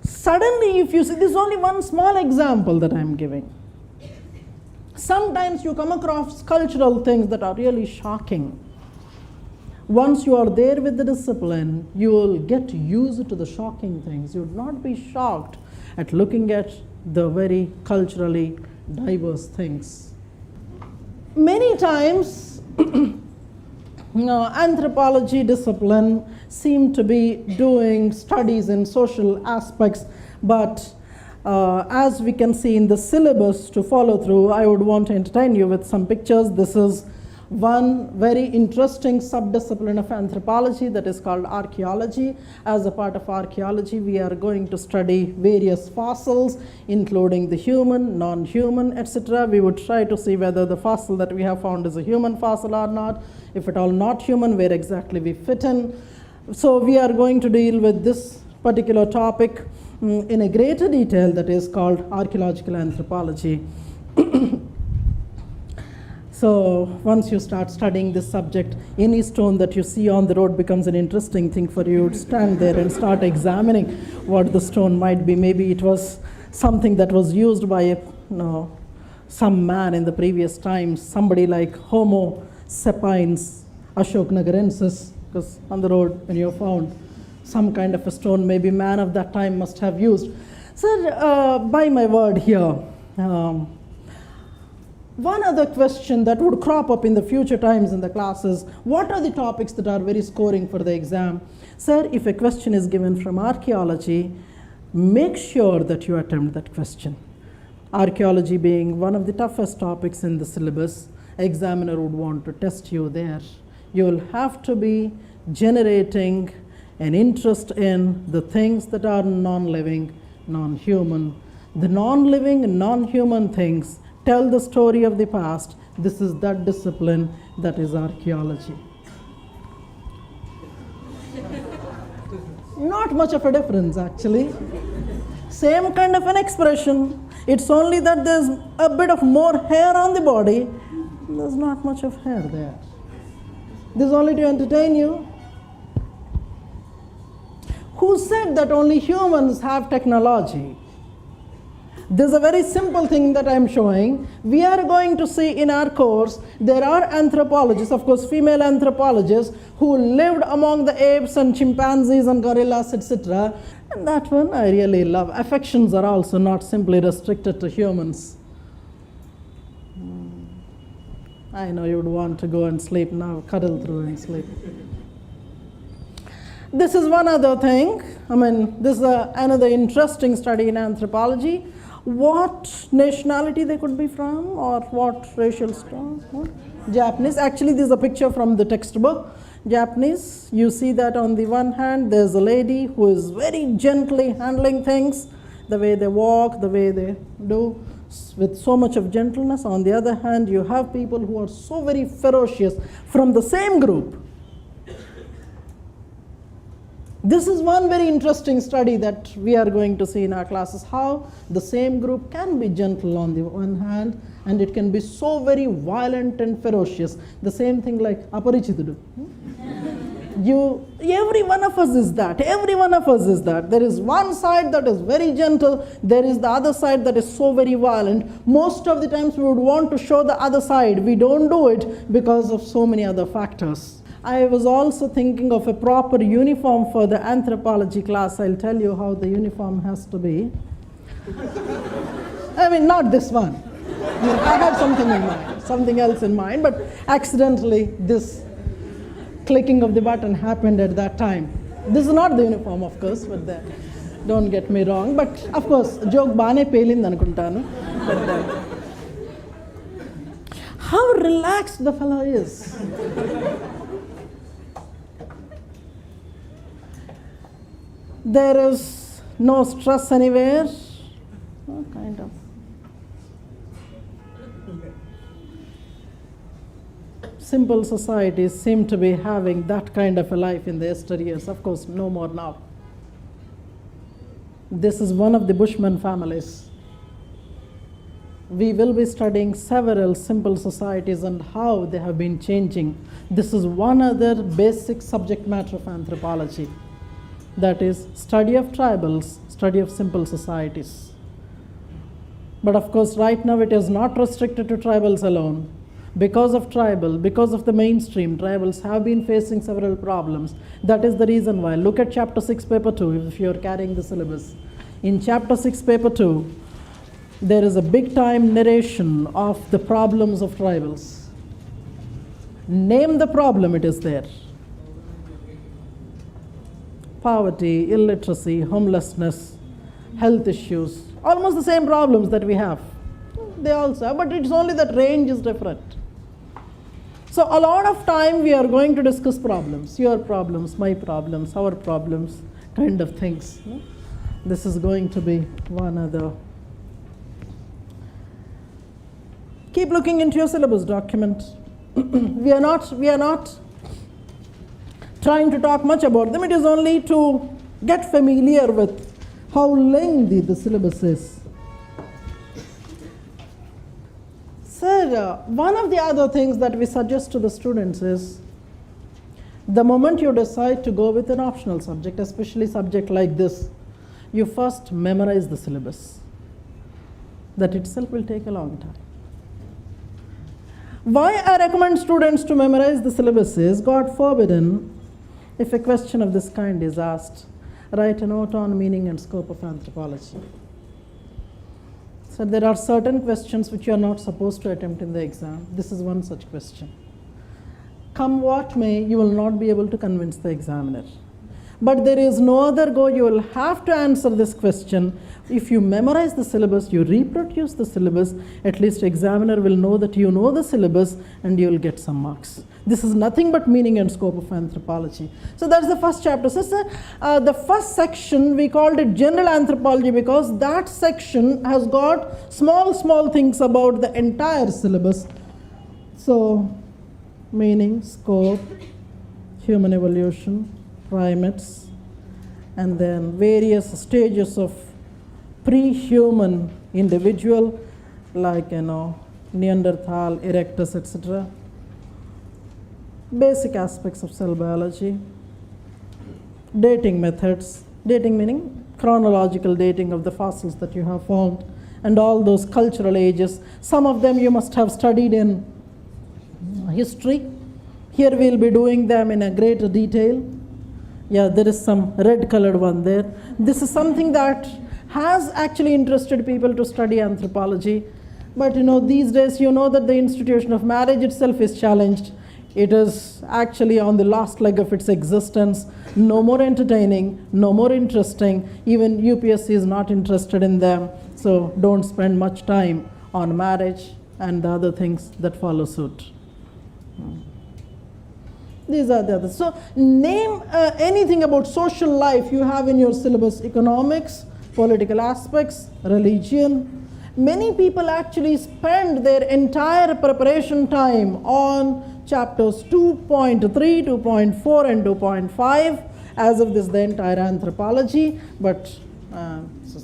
Suddenly, if you see, this is only one small example that I'm giving. Sometimes you come across cultural things that are really shocking. Once you are there with the discipline, you will get used to the shocking things. You would not be shocked at looking at the very culturally diverse things. Many times, anthropology discipline seem to be doing studies in social aspects, but as we can see in the syllabus to follow through, I would want to entertain you with some pictures. This is one very interesting subdiscipline of anthropology that is called archaeology. As a part of archaeology, we are going to study various fossils, including the human, non-human, etc. We would try to see whether the fossil that we have found is a human fossil or not. If at all not human, where exactly we fit in. So we are going to deal with this particular topic in a greater detail, that is called archaeological anthropology. So once you start studying this subject, any stone that you see on the road becomes an interesting thing for you to stand there and start examining what the stone might be. Maybe it was something that was used by some man in the previous times, somebody like Homo sapiens ashoknagarensis, because on the road when you found some kind of a stone, maybe man of that time must have used. Sir, by my word here, one other question that would crop up in the future times in the classes, what are the topics that are very scoring for the exam? Sir, if a question is given from archaeology, make sure that you attempt that question. Archaeology being one of the toughest topics in the syllabus, examiner would want to test you there. You will have to be generating an interest in the things that are non-living, non-human. The non-living and non-human things tell the story of the past. This is that discipline that is archaeology. Not much of a difference, actually. Same kind of an expression. It's only that there's a bit of more hair on the body. There's not much of hair there. This is only to entertain you. Who said that only humans have technology? This is a very simple thing that I'm showing. We are going to see in our course, there are anthropologists, of course female anthropologists, who lived among the apes and chimpanzees and gorillas, etc. And that one I really love. Affections are also not simply restricted to humans. I know you would want to go and sleep now, cuddle through and sleep. This is one other thing. This is another interesting study in anthropology. What nationality they could be from, or what racial strata? Japanese. Actually, this is a picture from the textbook. Japanese. You see that on the one hand, there's a lady who is very gently handling things, the way they walk, the way they do, with so much of gentleness. On the other hand, you have people who are so very ferocious from the same group. This is one very interesting study that we are going to see in our classes, how the same group can be gentle on the one hand, and it can be so very violent and ferocious. The same thing like aparichitudu. Every one of us is that. Every one of us is that. There is one side that is very gentle. There is the other side that is so very violent. Most of the times we would want to show the other side. We don't do it because of so many other factors. I was also thinking of a proper uniform for the anthropology class. I'll tell you how the uniform has to be. Not this one. I had something in mind, something else in mind, but accidentally this clicking of the button happened at that time. This is not the uniform, of course, but don't get me wrong. But of course, joke baane pelindi anukuntanu. How relaxed the fellow is. There is no stress anywhere. Kind of. Simple societies seem to be having that kind of a life in the yesteryears. Of course, no more now. This is one of the Bushman families. We will be studying several simple societies and how they have been changing. This is one other basic subject matter of anthropology. That is, study of tribals, study of simple societies. But of course, right now it is not restricted to tribals alone. Because of the mainstream, tribals have been facing several problems. That is the reason why. Look at chapter 6, paper 2, if you are carrying the syllabus. In chapter 6, paper 2, there is a big time narration of the problems of tribals. Name the problem, it is there. Poverty, illiteracy, homelessness, health issues, almost the same problems that we have. They also have, but it's only that range is different. So a lot of time we are going to discuss problems, your problems, my problems, our problems, kind of things. This is going to be one other. Keep looking into your syllabus document. We are not trying to talk much about them. It is only to get familiar with how lengthy the syllabus is. Sir, one of the other things that we suggest to the students is, the moment you decide to go with an optional subject, especially subject like this, you first memorize the syllabus. That itself will take a long time. Why I recommend students to memorize the syllabus is, God forbidden, if a question of this kind is asked, write a note on meaning and scope of anthropology. So there are certain questions which you are not supposed to attempt in the exam. This is one such question. Come what may, you will not be able to convince the examiner. But there is no other go. You will have to answer this question. If you memorize the syllabus, you reproduce the syllabus, at least examiner will know that you know the syllabus and you will get some marks. This is nothing but meaning and scope of anthropology. So that's the first chapter. So the first section, we called it general anthropology because that section has got small things about the entire syllabus. So meaning, scope, human evolution, primates, and then various stages of pre-human individual like Neanderthal, Erectus, etc. Basic aspects of cell biology, dating methods, dating meaning chronological dating of the fossils that you have found, and all those cultural ages. Some of them you must have studied in history. Here we'll be doing them in a greater detail. Yeah, there is some red colored one there. This is something that has actually interested people to study anthropology. But these days that the institution of marriage itself is challenged. It is actually on the last leg of its existence. No more entertaining, no more interesting. Even UPSC is not interested in them. So don't spend much time on marriage and the other things that follow suit. These are the others. So name anything about social life you have in your syllabus: economics, political aspects, religion. Many people actually spend their entire preparation time on chapters 2.3, 2.4 and 2.5, as if this is the entire anthropology, but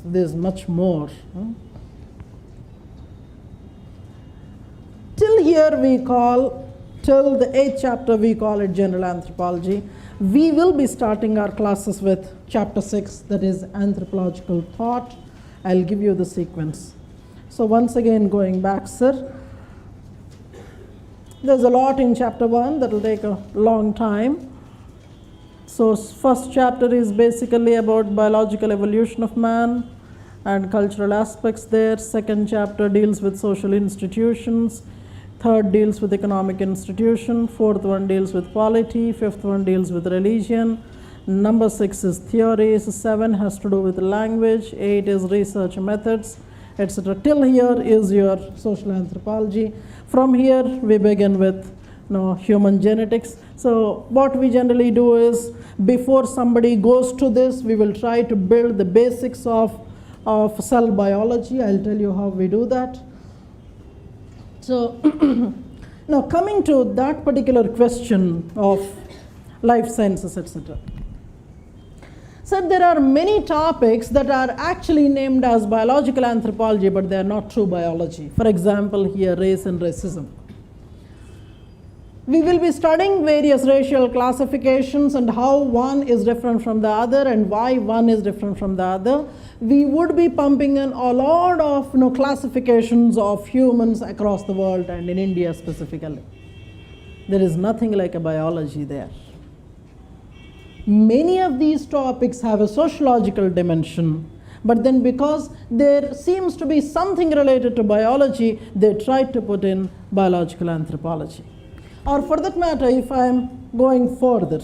there's much more. Till here till the 8th chapter we call it general anthropology. We will be starting our classes with chapter 6, that is anthropological thought. I'll give you the sequence. So once again, going back, sir, there's a lot in chapter 1 that will take a long time. So first chapter is basically about biological evolution of man and cultural aspects there. Second chapter deals with social institutions. Third deals with economic institution. Fourth one deals with polity. Fifth one deals with religion. Number 6 is theories. 7 has to do with language. 8 is research methods, etc. Till here is your social anthropology. From here we begin with human genetics. So what we generally do is, before somebody goes to this, we will try to build the basics of cell biology. I'll tell you how we do that. So now coming to that particular question of life sciences, etc. So there are many topics that are actually named as biological anthropology, but they are not true biology. For example, here, race and racism. We will be studying various racial classifications and how one is different from the other and why one is different from the other. We would be pumping in a lot of classifications of humans across the world and in India specifically. There is nothing like a biology there. Many of these topics have a sociological dimension, but then because there seems to be something related to biology, they try to put in biological anthropology. Or for that matter, if I'm going further.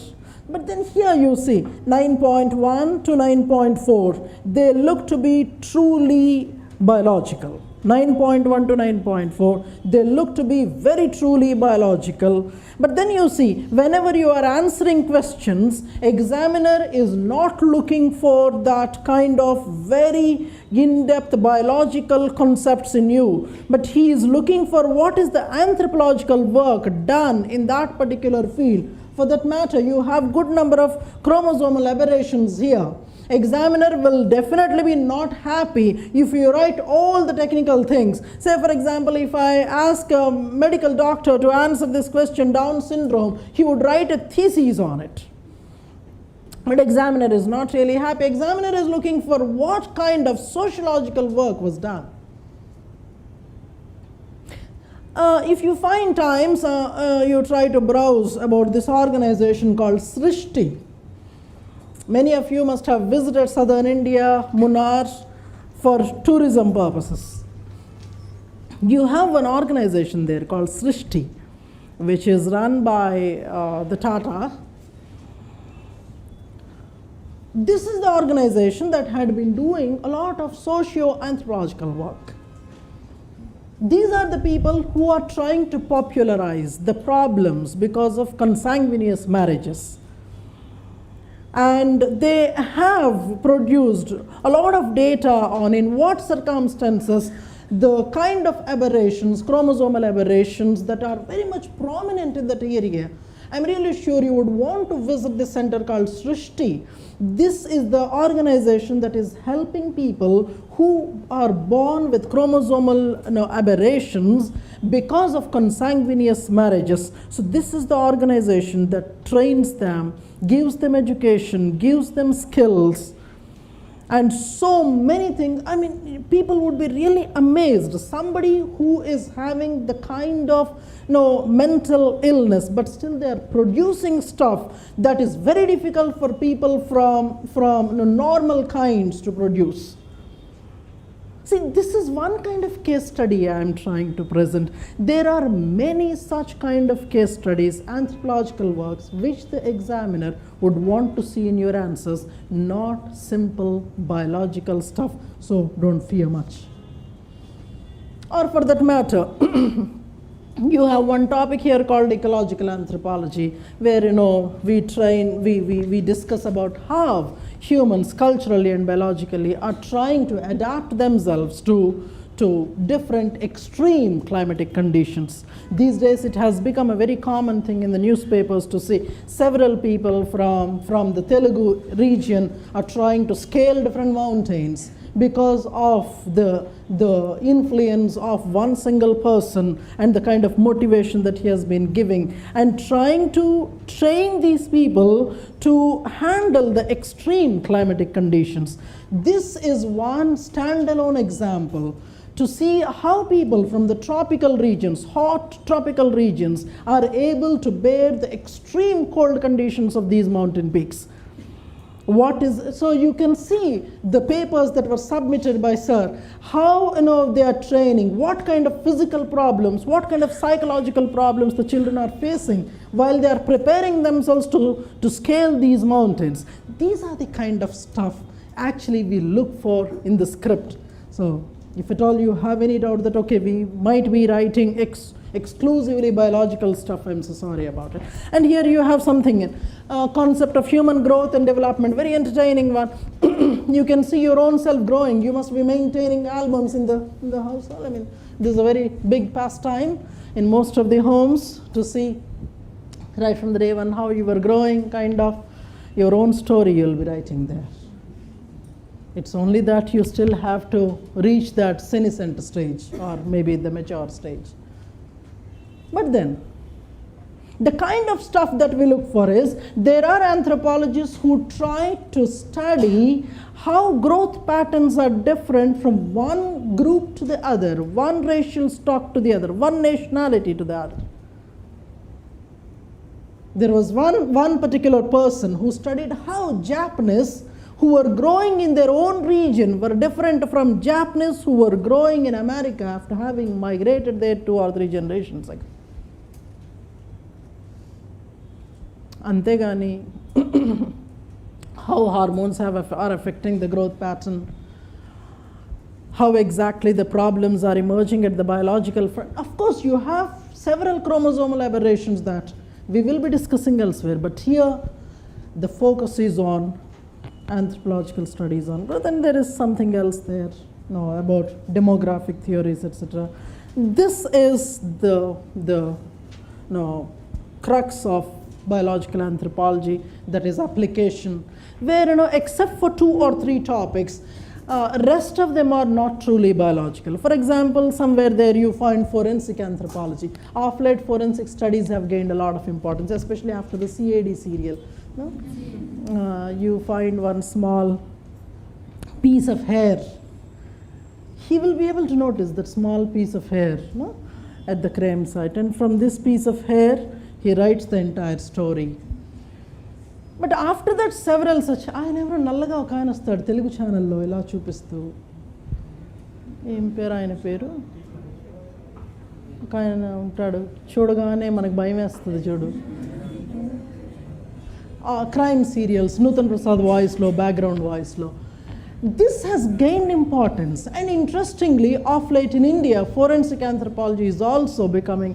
But then here you see 9.1 to 9.4, they look to be truly biological. 9.1 to 9.4, they look to be very truly biological. But then you see, whenever you are answering questions, examiner is not looking for that kind of very in-depth biological concepts in you, but he is looking for what is the anthropological work done in that particular field. For that matter, you have good number of chromosomal aberrations here. Examiner will definitely be not happy if you write all the technical things. Say for example, if I ask a medical doctor to answer this question, Down syndrome, he would write a thesis on it. But examiner is not really happy. Examiner is looking for what kind of sociological work was done. If you find times, you try to browse about this organization called Srishti. Many of you must have visited southern India, Munnar, for tourism purposes. You have an organization there called Srishti, which is run by the Tata. This is the organization that had been doing a lot of socio-anthropological work. These are the people who are trying to popularize the problems because of consanguineous marriages. And they have produced a lot of data on in what circumstances the kind of aberrations, chromosomal aberrations that are very much prominent in that area. I'm really sure you would want to visit this center called Srishti. This is the organization that is helping people who are born with chromosomal aberrations because of consanguineous marriages. So this is the organization that trains them, gives them education, gives them skills, and so many things. I mean, people would be really amazed. Somebody who is having the kind of mental illness, but still they are producing stuff that is very difficult for people from normal kinds to produce. See, this is one kind of case study I am trying to present. There are many such kind of case studies, anthropological works, which the examiner would want to see in your answers, not simple biological stuff. So don't fear much. Or for that matter, you have one topic here called ecological anthropology, where we discuss about how humans culturally and biologically are trying to adapt themselves to different extreme climatic conditions. These days it has become a very common thing in the newspapers to see several people from the Telugu region are trying to scale different mountains because of the influence of one single person and the kind of motivation that he has been giving, and trying to train these people to handle the extreme climatic conditions. This is one standalone example to see how people from the tropical regions, hot tropical regions, are able to bear the extreme cold conditions of these mountain peaks. So you can see the papers that were submitted by sir, how they are training, what kind of physical problems, what kind of psychological problems the children are facing while they are preparing themselves to scale these mountains. These are the kind of stuff actually we look for in the script. So if at all you have any doubt that okay, we might be writing exclusively biological stuff, I'm so sorry about it. And here you have something in concept of human growth and development, very entertaining one. You can see your own self growing. You must be maintaining albums in the household. I mean, this is a very big pastime in most of the homes to see right from the day one how you were growing, kind of your own story you'll be writing there. It's only that you still have to reach that senescent stage or maybe the mature stage. But then, the kind of stuff that we look for is, there are anthropologists who try to study how growth patterns are different from one group to the other, one racial stock to the other, one nationality to the other. There was one particular person who studied how Japanese who were growing in their own region were different from Japanese who were growing in America after having migrated there 2 or 3 generations ago. Antegani, how hormones are affecting the growth pattern, how exactly the problems are emerging at the biological front. Of course, you have several chromosomal aberrations that we will be discussing elsewhere, but here the focus is on anthropological studies on, but then there is something else there about demographic theories, etc. This is the crux of biological anthropology, that is application, where except for 2 or 3 topics, rest of them are not truly biological. For example, somewhere there you find forensic anthropology. Of late, forensic studies have gained a lot of importance, especially after the CAD serial. You find one small piece of hair. He will be able to notice that small piece of hair at the crime site, and from this piece of hair, he writes the entire story. But after that, several such, ఆయన ఎవరో నల్లగా ఒక ఆయన వస్తాడు తెలుగు ఛానల్లో ఇలా చూపిస్తూ, ఏం పేరు ఆయన పేరు, ఒక ఆయన ఉంటాడు చూడగానే మనకు భయం వేస్తుంది చూడు. Crime serials, Nutan Prasad voice లో, background voice లో. This has gained importance, and interestingly, of late in India, forensic anthropology is also becoming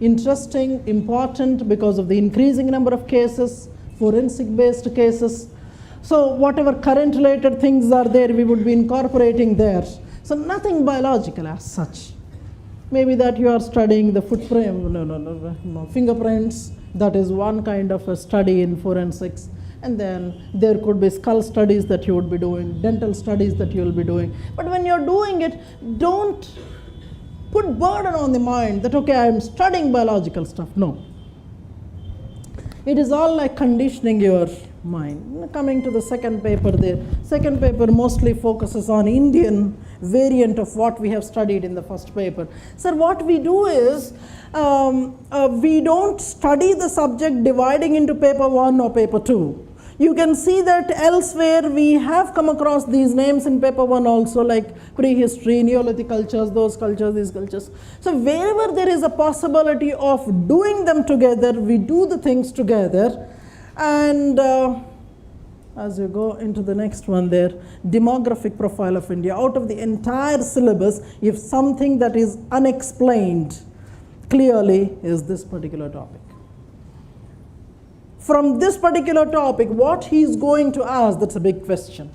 interesting, important because of the increasing number of cases, forensic based cases. So whatever current related things are there, we would be incorporating there. So nothing biological as such. Maybe that you are studying the footprint, fingerprints, that is one kind of a study in forensics. And then there could be skull studies that you would be doing, dental studies that you will be doing. But when you're doing it, don't put burden on the mind that, okay, I'm studying biological stuff. No. It is all like conditioning your mind. Coming to the second paper, the second paper mostly focuses on Indian variant of what we have studied in the first paper. So what we do is, we don't study the subject dividing into paper 1 or paper 2. You can see that elsewhere we have come across these names in paper 1 also, like prehistory, Neolithic cultures, those cultures, these cultures. So wherever there is a possibility of doing them together, we do the things together. And as you go into the next one there, demographic profile of India. Out of the entire syllabus, if something that is unexplained clearly is this particular topic. From this particular topic, what he is going to ask, that's a big question.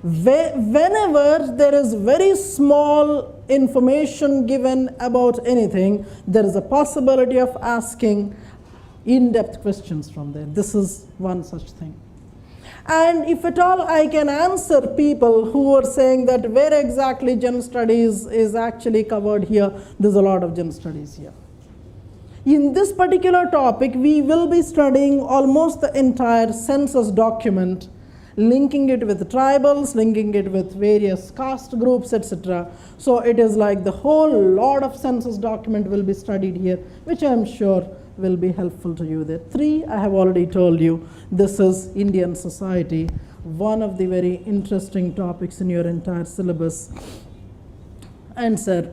Whenever there is very small information given about anything, there is a possibility of asking in-depth questions from there. This is one such thing. And if at all I can answer people who are saying that where exactly Gen Studies is actually covered here, there's a lot of Gen Studies here. In this particular topic, we will be studying almost the entire census document, linking it with tribals, linking it with various caste groups, etc. So it is like the whole lot of census document will be studied here, which I am sure will be helpful to you there. 3, I have already told you, this is Indian society, one of the very interesting topics in your entire syllabus. And sir,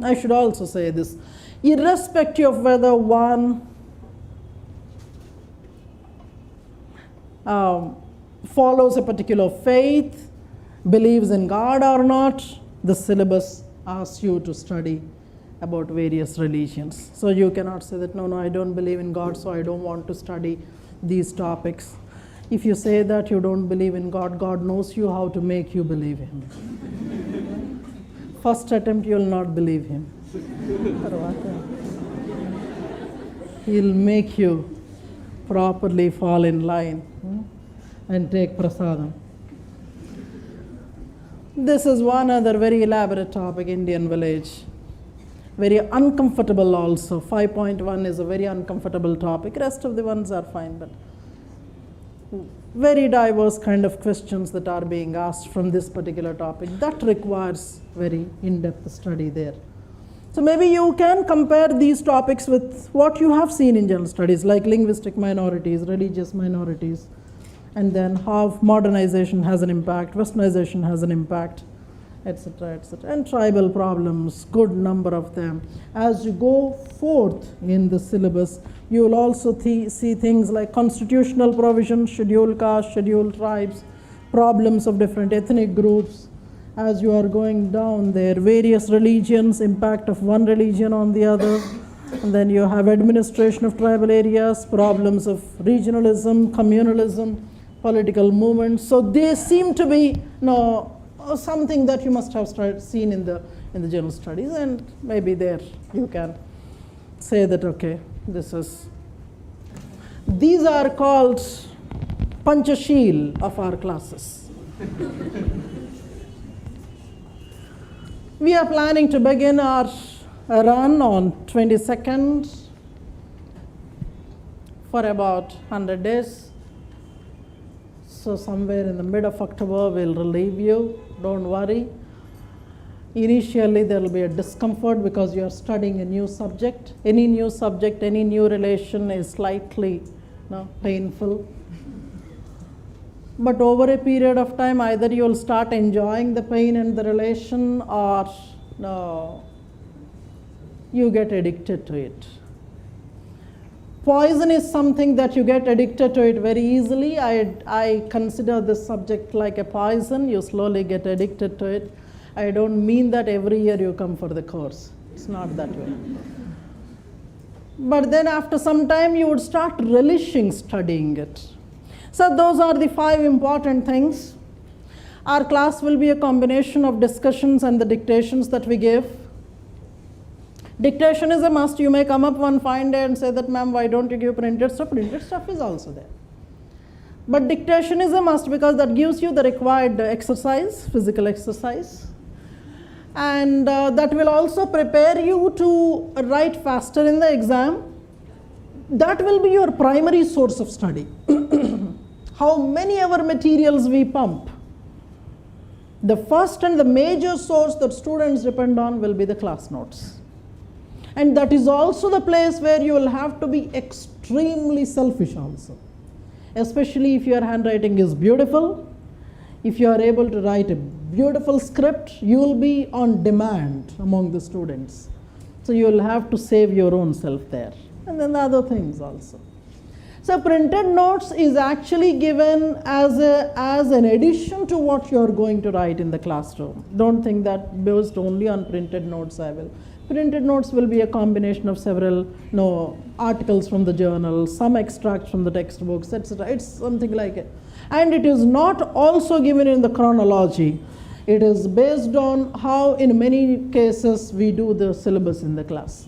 I should also say this, irrespective of whether one follows a particular faith, believes in God or not, the syllabus asks you to study about various religions. So you cannot say that, no, I don't believe in God, so I don't want to study these topics. If you say that you don't believe in God, God knows you how to make you believe Him. First attempt, you will not believe Him. He'll make you properly fall in line and take prasadam. This is one other very elaborate topic, Indian village. Very uncomfortable also. 5.1 is a very uncomfortable topic. Rest of the ones are fine, but very diverse kind of questions that are being asked from this particular topic. That requires very in-depth study there. So maybe you can compare these topics with what you have seen in general studies, like linguistic minorities, religious minorities, and then how modernization has an impact, westernization has an impact, etc., etc., and tribal problems, good number of them. As you go forth in the syllabus, you will also see things like constitutional provisions, scheduled caste, scheduled tribes, problems of different ethnic groups. As you are going down there, various religions, impact of one religion on the other, and then you have administration of tribal areas, problems of regionalism, communalism, political movements. So they seem to be something that you must have seen in the general studies, and maybe there you can say that, okay, these are called Panchashil of our classes. We are planning to begin our run on 22nd for about 100 days. So somewhere in the mid of October, we'll relieve you. Don't worry. Initially, there will be a discomfort because you are studying a new subject. Any new subject, any new relation is slightly painful. But over a period of time, either you will start enjoying the pain and the relation, or you get addicted to it. Poison is something that you get addicted to it very easily. I consider this subject like a poison. You slowly get addicted to it. I don't mean that every year you come for the course. It's not that way. But then after some time, you would start relishing studying it. So those are the 5 important things. Our class will be a combination of discussions and the dictations that we give. Dictation is a must. You may come up one fine day and say that, ma'am, why don't you give printed stuff? Printed stuff is also there. But dictation is a must because that gives you the required exercise, physical exercise. And that will also prepare you to write faster in the exam. That will be your primary source of study. how many ever materials we pump, the first and the major source that students depend on will be the class notes. And that is also the place where you will have to be extremely selfish also. Especially if your handwriting is beautiful, if you are able to write a beautiful script, you will be on demand among the students. So you will have to save your own self there. And then the other things also. So printed notes is actually given as an addition to what you are going to write in the classroom. Don't think that based only on printed notes I will. Printed notes will be a combination of several articles from the journal, some extracts from the textbooks, etc. It's something like it. And it is not also given in the chronology. It is based on how in many cases we do the syllabus in the class.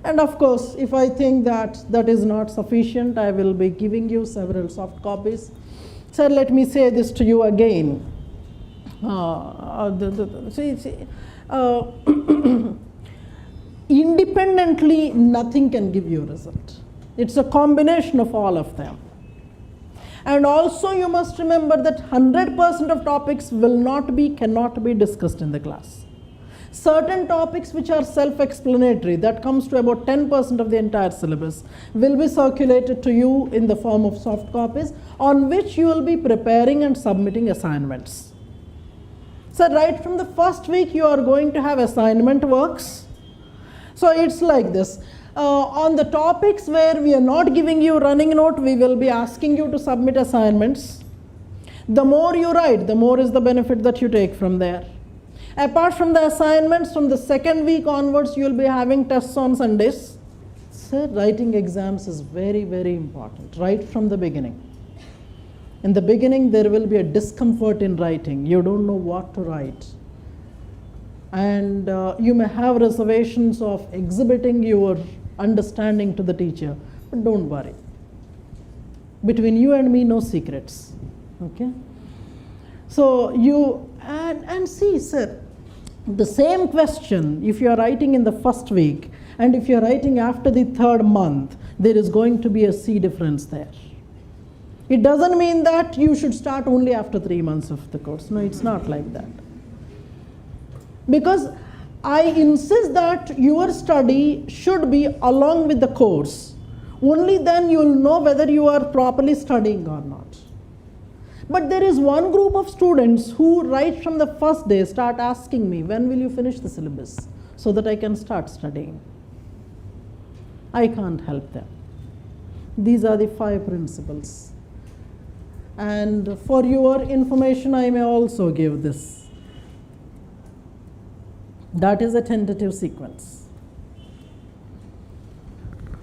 And of course, if I think that that is not sufficient, I will be giving you several soft copies. So let me say this to you again. Independently, nothing can give you a result. It's a combination of all of them. And also you must remember that 100% of topics cannot be discussed in the class. Certain topics which are self-explanatory, that comes to about 10% of the entire syllabus, will be circulated to you in the form of soft copies on which you will be preparing and submitting assignments. So right from the first week you are going to have assignment works. So it's like this. On the topics where we are not giving you running note, we will be asking you to submit assignments. The more you write, the more is the benefit that you take from there. Apart from the assignments, from the second week onwards, you will be having tests on Sundays. So writing exams is very, very important, right from the beginning. In the beginning, there will be a discomfort in writing. You don't know what to write. And you may have reservations of exhibiting your understanding to the teacher, but don't worry. Between you and me, no secrets. Okay? So you, and see, sir, the same question, if you are writing in the first week, and if you are writing after the third month, there is going to be a C difference there. It doesn't mean that you should start only after 3 months of the course. No, it's not like that. Because I insist that your study should be along with the course. Only then you will know whether you are properly studying or not. But there is one group of students who right from the first day start asking me, when will you finish the syllabus so that I can start studying? I can't help them. These are the 5 principles. And for your information, I may also give this. That is a tentative sequence.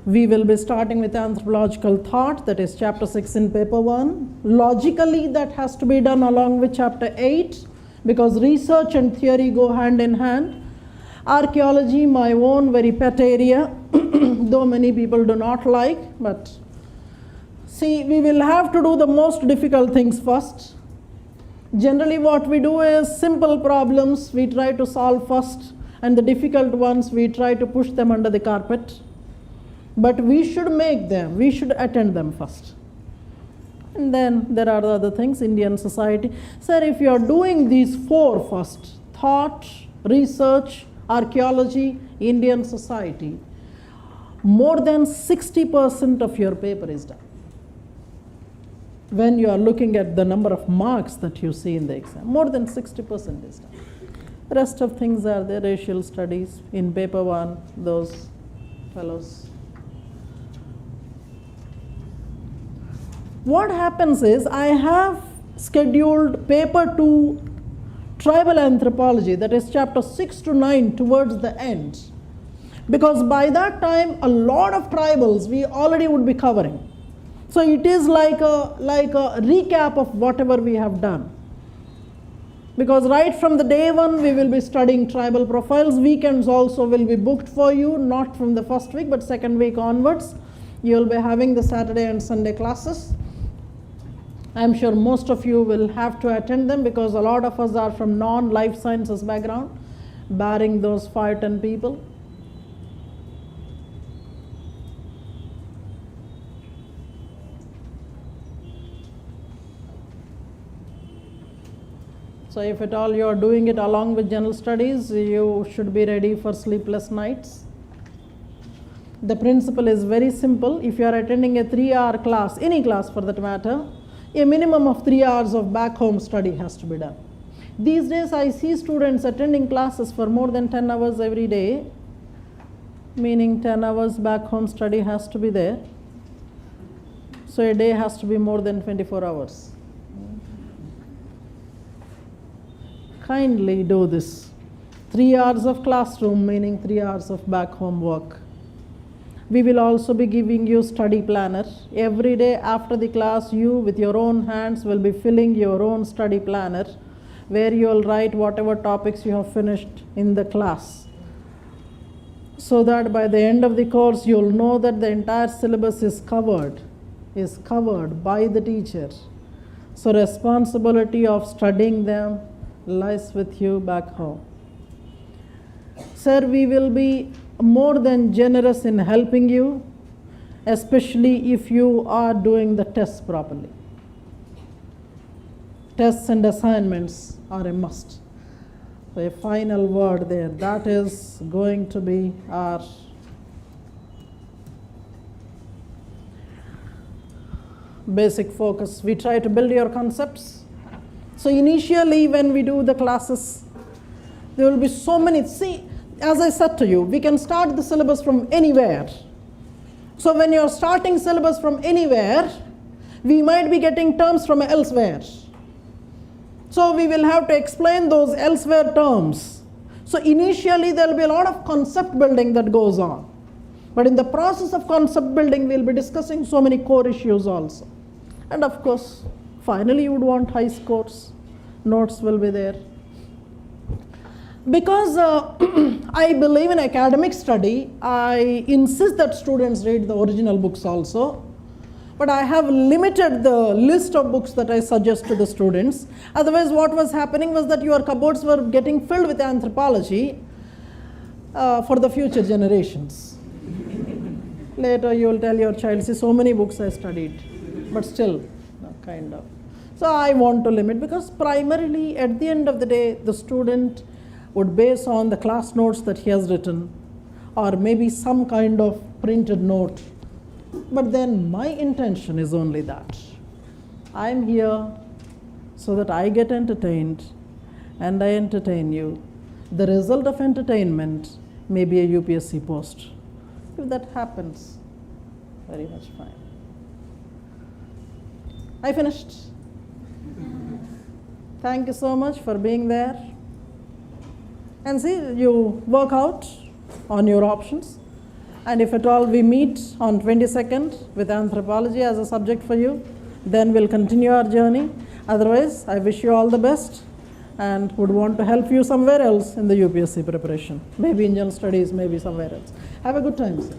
We will be starting with anthropological thought, that is chapter 6 in paper 1. Logically, that has to be done along with chapter 8 because research and theory go hand in hand. Archaeology, my own very pet area, though many people do not like, but see, we will have to do the most difficult things first. Generally what we do is simple problems we try to solve first, and the difficult ones we try to push them under the carpet. But we should make them, we should attend them first. And then there are the other things, Indian society. Sir, if you are doing these 4 first, thought, research, archaeology, Indian society, more than 60% of your paper is done. When you are looking at the number of marks that you see in the exam, more than 60% is done. The rest of things are the racial studies in paper 1, those fellows. What happens is I have scheduled paper 2 tribal anthropology, that is chapter 6 to 9 towards the end, because by that time a lot of tribals we already would be covering. So it is like a recap of whatever we have done. Because right from the day 1 we will be studying tribal profiles. Weekends also will be booked for you, not from the first week but second week onwards. You will be having the Saturday and Sunday classes. I am sure most of you will have to attend them because a lot of us are from non-life sciences background, barring those 5-10 people. So if at all you are doing it along with general studies, you should be ready for sleepless nights. The principle is very simple. If you are attending a 3-hour class, any class for that matter, a minimum of 3 hours of back home study has to be done. These days I see students attending classes for more than 10 hours every day, meaning 10 hours back home study has to be there. So a day has to be more than 24 hours. Kindly do this. 3 hours of classroom, meaning 3 hours of back home work. We will also be giving you study planner. Every day after the class, you with your own hands will be filling your own study planner, where you will write whatever topics you have finished in the class, so that by the end of the course you will know that the entire syllabus is covered by the teacher. So responsibility of studying them lies with you back home. Sir, we will be more than generous in helping you, especially if you are doing the tests properly. Tests and assignments are a must. So a final word there, that is going to be our basic focus. We try to build your concepts. So initially when we do the classes, there will be so many. See, as I said to you, we can start the syllabus from anywhere. So when you're starting syllabus from anywhere, we might be getting terms from elsewhere. So we will have to explain those elsewhere terms. So initially there will be a lot of concept building that goes on. But in the process of concept building, we'll be discussing so many core issues also. And of course, finally you would want high scores. Notes will be there. Because I believe in academic study, I insist that students read the original books also. But I have limited the list of books that I suggest to the students. Otherwise, what was happening was that your cupboards were getting filled with anthropology for the future generations. Later, you will tell your child, see, so many books I studied, but still, kind of. So I want to limit, because primarily, at the end of the day, the student would base on the class notes that he has written, or maybe some kind of printed note. But then my intention is only that. I'm here so that I get entertained and I entertain you. The result of entertainment may be a UPSC post. If that happens, very much fine. I finished. Thank you so much for being there. And see, you work out on your options. And if at all we meet on 22nd with anthropology as a subject for you, then we'll continue our journey. Otherwise, I wish you all the best and would want to help you somewhere else in the UPSC preparation. Maybe in general studies, maybe somewhere else. Have a good time, sir.